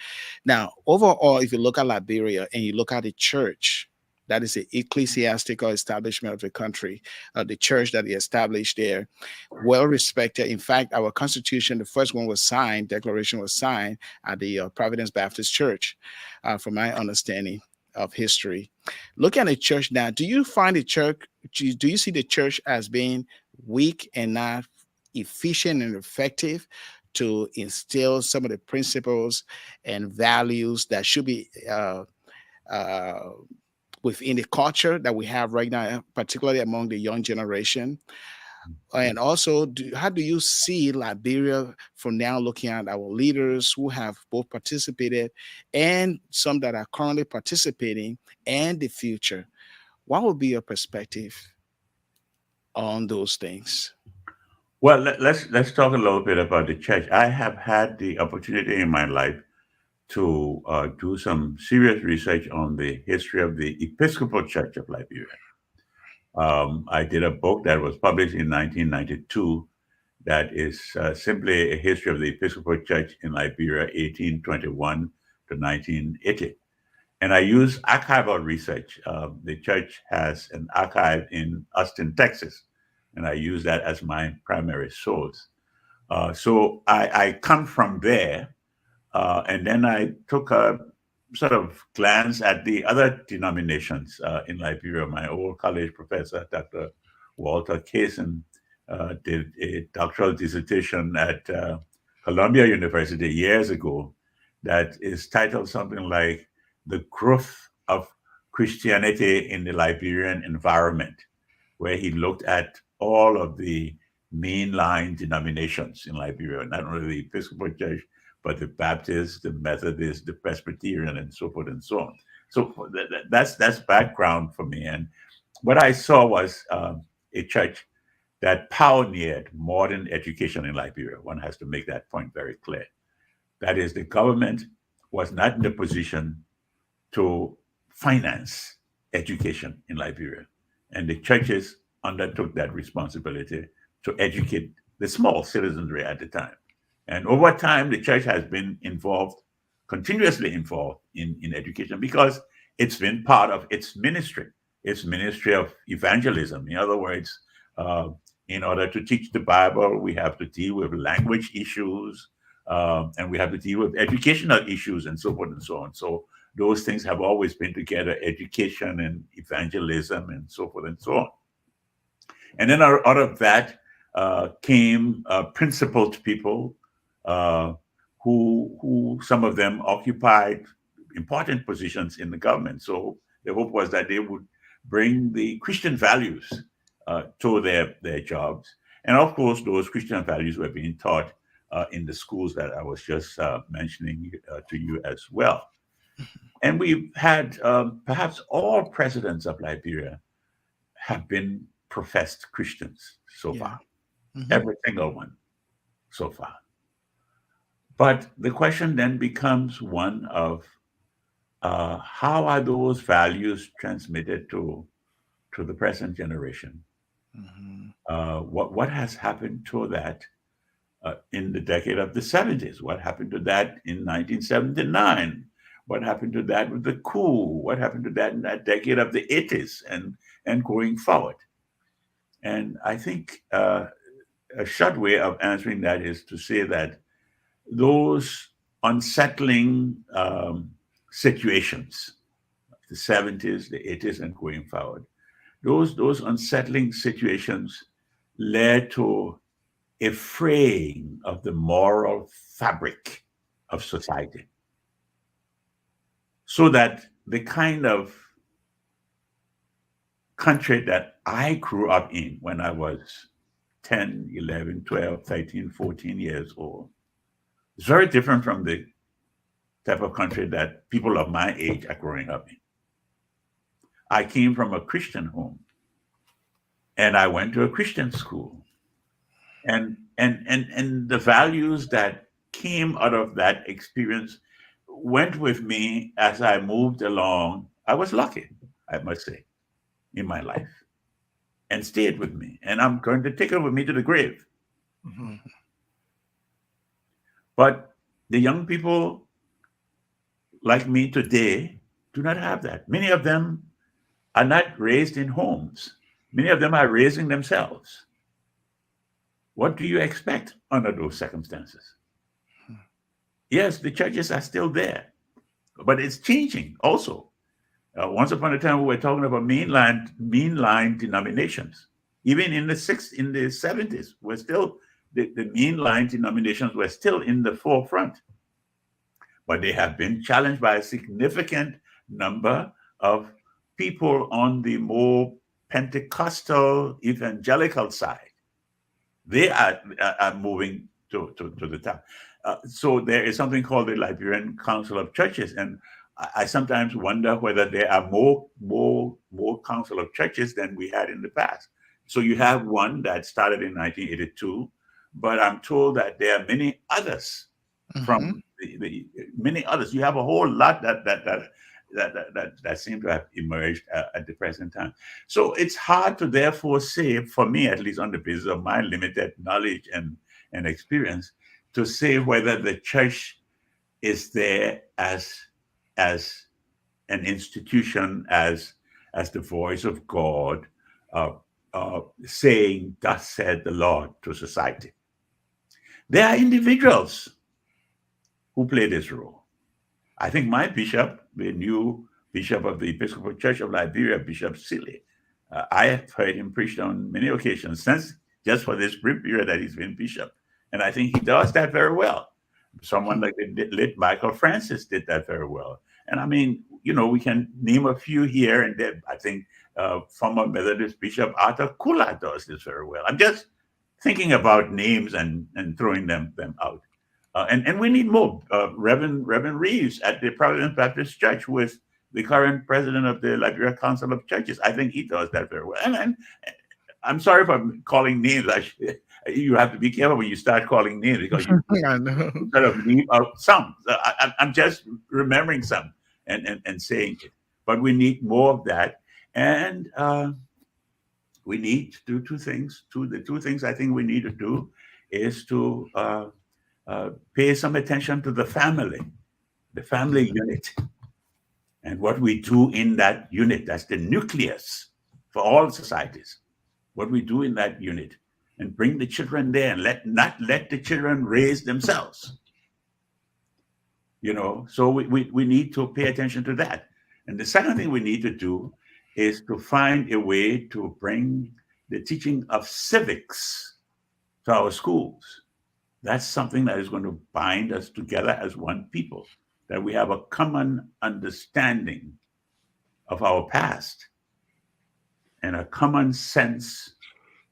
Now, overall, if you look at Liberia and you look at the church, that is the ecclesiastical establishment of the country, the church that they established there, well respected. In fact, our constitution, the first one was signed, declaration was signed at the Providence Baptist Church, from my understanding of history. Look at the church now. Do you find the church, do you see the church as being weak and not efficient and effective to instill some of the principles and values that should be within the culture that we have right now, particularly among the young generation? And also, how do you see Liberia from now, looking at our leaders who have both participated and some that are currently participating and the future? What would be your perspective on those things? Well, let's talk a little bit about the church. I have had the opportunity in my life to do some serious research on the history of the Episcopal Church of Liberia. I did a book that was published in 1992 that is simply a history of the Episcopal Church in Liberia, 1821 to 1980. And I use archival research. The church has an archive in Austin, Texas, and I use that as my primary source. So I come from there, And then I took a sort of glance at the other denominations in Liberia. My old college professor, Dr. Walter Kaysen, did a doctoral dissertation at Columbia University years ago that is titled something like The Growth of Christianity in the Liberian Environment, where he looked at all of the mainline denominations in Liberia, not only the Episcopal Church, but the Baptist, the Methodist, the Presbyterian, and so forth and so on. So that's background for me. And what I saw was a church that pioneered modern education in Liberia. One has to make that point very clear. That is, the government was not in the position to finance education in Liberia. And the churches undertook that responsibility to educate the small citizenry at the time. And over time, the church has been involved, continuously involved in education because it's been part of its ministry of evangelism. In other words, in order to teach the Bible, we have to deal with language issues, and we have to deal with educational issues and so forth and so on. So those things have always been together, education and evangelism and so forth and so on. And then out of that came principled people who some of them occupied important positions in the government. So the hope was that they would bring the Christian values to their jobs. And of course, those Christian values were being taught in the schools that I was just mentioning to you as well. And we've had perhaps all presidents of Liberia have been professed Christians so far. Mm-hmm. Every single one so far. But the question then becomes one of how are those values transmitted to the present generation? Mm-hmm. What has happened to that in the decade of the 70s? What happened to that in 1979? What happened to that with the coup? What happened to that in that decade of the 80s and going forward? And I think a short way of answering that is to say that those unsettling situations, the 70s, the 80s, and going forward, those unsettling situations led to a fraying of the moral fabric of society. So that the kind of country that I grew up in when I was 10, 11, 12, 13, 14 years old is very different from the type of country that people of my age are growing up in. I came from a Christian home and I went to a Christian school. And the values that came out of that experience went with me as I moved along. I was lucky, I must say, in my life, and stayed with me. And I'm going to take it with me to the grave. Mm-hmm. But the young people like me today do not have that. Many of them are not raised in homes. Many of them are raising themselves. What do you expect under those circumstances? Yes, the churches are still there, but it's changing also. Once upon a time, we were talking about mainline denominations. Even in the 70s, we're still the mainline denominations were still in the forefront, but they have been challenged by a significant number of people on the more Pentecostal evangelical side. They are moving to the top. So there is something called the Liberian Council of Churches, and I sometimes wonder whether there are more council of churches than we had in the past. So you have one that started in 1982, but I'm told that there are many others from the many others. You have a whole lot that seem to have emerged at the present time. So it's hard to therefore say, for me at least, on the basis of my limited knowledge and experience, to say whether the church is there as an institution, as the voice of God, saying, "Thus said the Lord" to society. There are individuals who play this role. I think my bishop, the new bishop of the Episcopal Church of Liberia, Bishop Silly, I have heard him preach on many occasions since just for this brief period that he's been bishop. And I think he does that very well. Someone like the late Michael Francis did that very well. And I mean, we can name a few here and there. I think former Methodist Bishop Arthur Kula does this very well. I'm just thinking about names and throwing them out. And we need more. Reverend Reeves at the Providence Baptist Church, who is the current president of the Liberia Council of Churches. I think he does that very well. And I'm sorry if I'm calling names. You have to be careful when you start calling names because you sort of leave out some. I'm just remembering some and saying it. But we need more of that. And we need to do two things. The two things I think we need to do is to pay some attention to the family unit, and what we do in that unit. That's the nucleus for all societies. What we do in that unit, and bring the children there, and not let the children raise themselves. So we need to pay attention to that. And the second thing we need to do is to find a way to bring the teaching of civics to our schools. That's something that is going to bind us together as one people, that we have a common understanding of our past and a common sense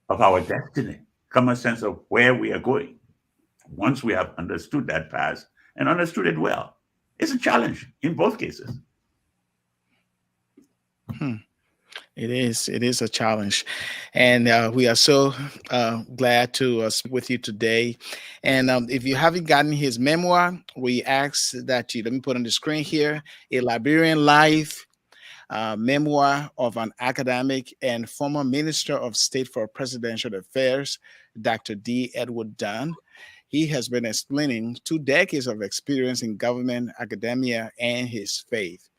of our destiny, common sense of where we are going. Once we have understood that past and understood it well, it's a challenge in both cases. It is a challenge, and we are so glad to speak with you today. And if you haven't gotten his memoir, we ask that let me put on the screen here, A Liberian Life, memoir of an academic and former Minister of State for Presidential Affairs, Dr. D. Elwood Dun. He has been explaining 2 decades of experience in government, academia, and his faith.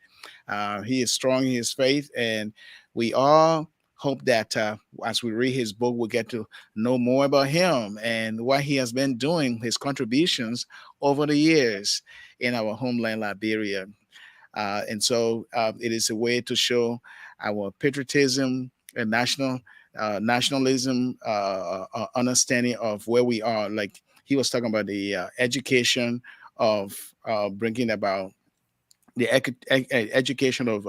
He is strong in his faith, and we all hope that as we read his book, we'll get to know more about him and what he has been doing, his contributions over the years in our homeland, Liberia. And so it is a way to show our patriotism and nationalism, understanding of where we are. Like he was talking about the education of bringing about the education of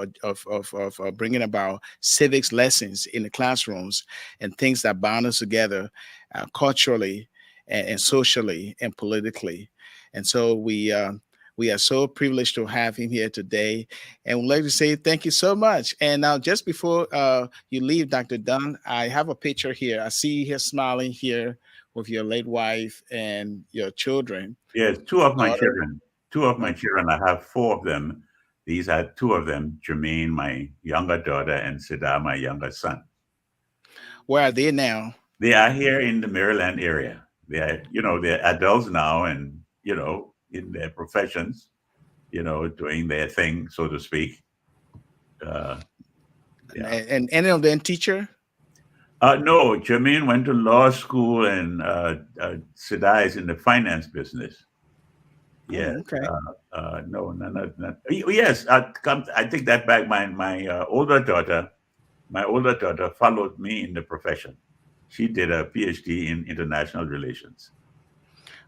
bringing about civics lessons in the classrooms and things that bound us together culturally and socially and politically. And so we are so privileged to have him here today, and we'd like to say thank you so much. And now, just before you leave, Dr. Dunn, I have a picture here. I see you here smiling here with your late wife and your children. Yes, two of my children. I have 4 of them. These are 2 of them, Jermaine, my younger daughter, and Siddha, my younger son. Where are they now? They are here in the Maryland area. They're adults now, and, in their professions, doing their thing, so to speak. Yeah. And any of them teacher? No, Jermaine went to law school, and Siddha is in the finance business. Yeah. Oh, okay. No. Yes, I take that back. My older daughter followed me in the profession. She did a PhD in international relations.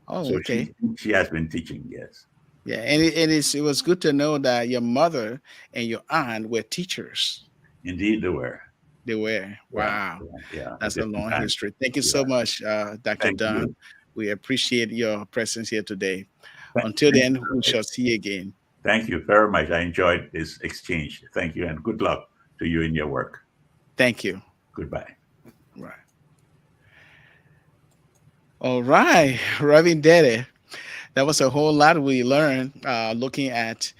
Oh, so okay. She has been teaching. Yes. Yeah, and it was good to know that your mother and your aunt were teachers. Indeed, they were. They were. Wow. Yeah. That's a long history. Thank you so much, Dr. Dunn. We appreciate your presence here today. Until then, we shall see you again. Thank you very much. I enjoyed this exchange. Thank you, and good luck to you in your work. Thank you. Goodbye. Right. All right, Reverend Deddeh. That was a whole lot we learned looking at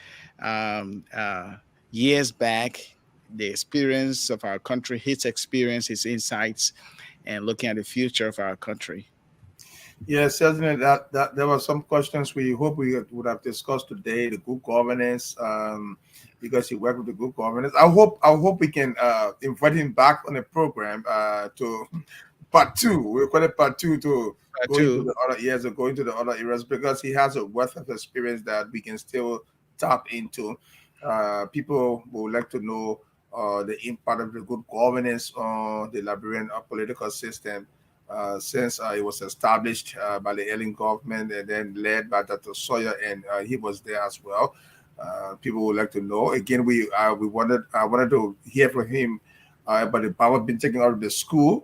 years back, the experience of our country, his experience, his insights, and looking at the future of our country. Yes, certainly that there were some questions we hope we would have discussed today, the good governance, because he worked with the good governance. I hope we can invite him back on the program to part 2. We'll call it part 2 to going to too. the other years or going to the other areas, because he has a wealth of experience that we can still tap into. People would like to know the impact of the good governance on the Liberian political system since it was established by the Ellen government and then led by Dr. Sawyer, and he was there as well. People would like to know. Again, we wanted I wanted to hear from him but the Bible been taken out of the school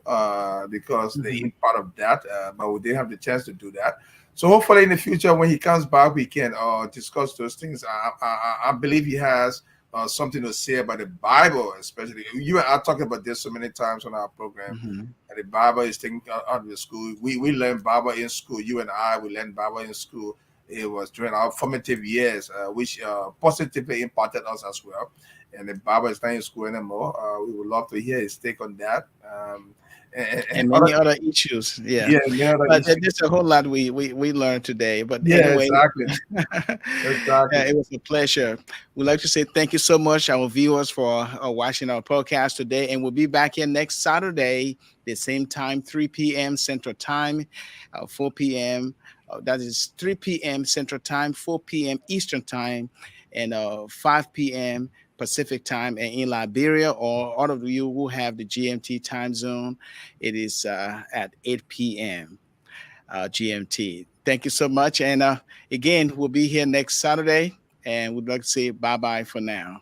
because the Mhm. impact of that, but we didn't have the chance to do that. So hopefully in the future, when he comes back, we can discuss those things. I believe he has something to say about the Bible, especially. You and I talked about this so many times on our program. Mhm. And the Bible is taken out of the school. We learn Bible in school. You and I, we learned Bible in school. It was during our formative years, which positively impacted us as well. And the Bible is not in school anymore. We would love to hear his take on that. And And other, many other issues. Yeah. yeah, many other But issues. there's a whole lot we learned today. But Yeah, anyway, exactly, yeah, exactly. it was a pleasure. We'd like to say thank you so much, our viewers, for watching our podcast today. And we'll be back here next Saturday, the same time, 3 p.m. Central Time, 4 p.m. That is 3 p.m. Central Time, 4 p.m. Eastern Time, and 5 p.m. Pacific Time. And in Liberia, or all of you who have the GMT time zone, it is at 8 p.m. GMT. Thank you so much. And again, we'll be here next Saturday. And we'd like to say bye bye for now.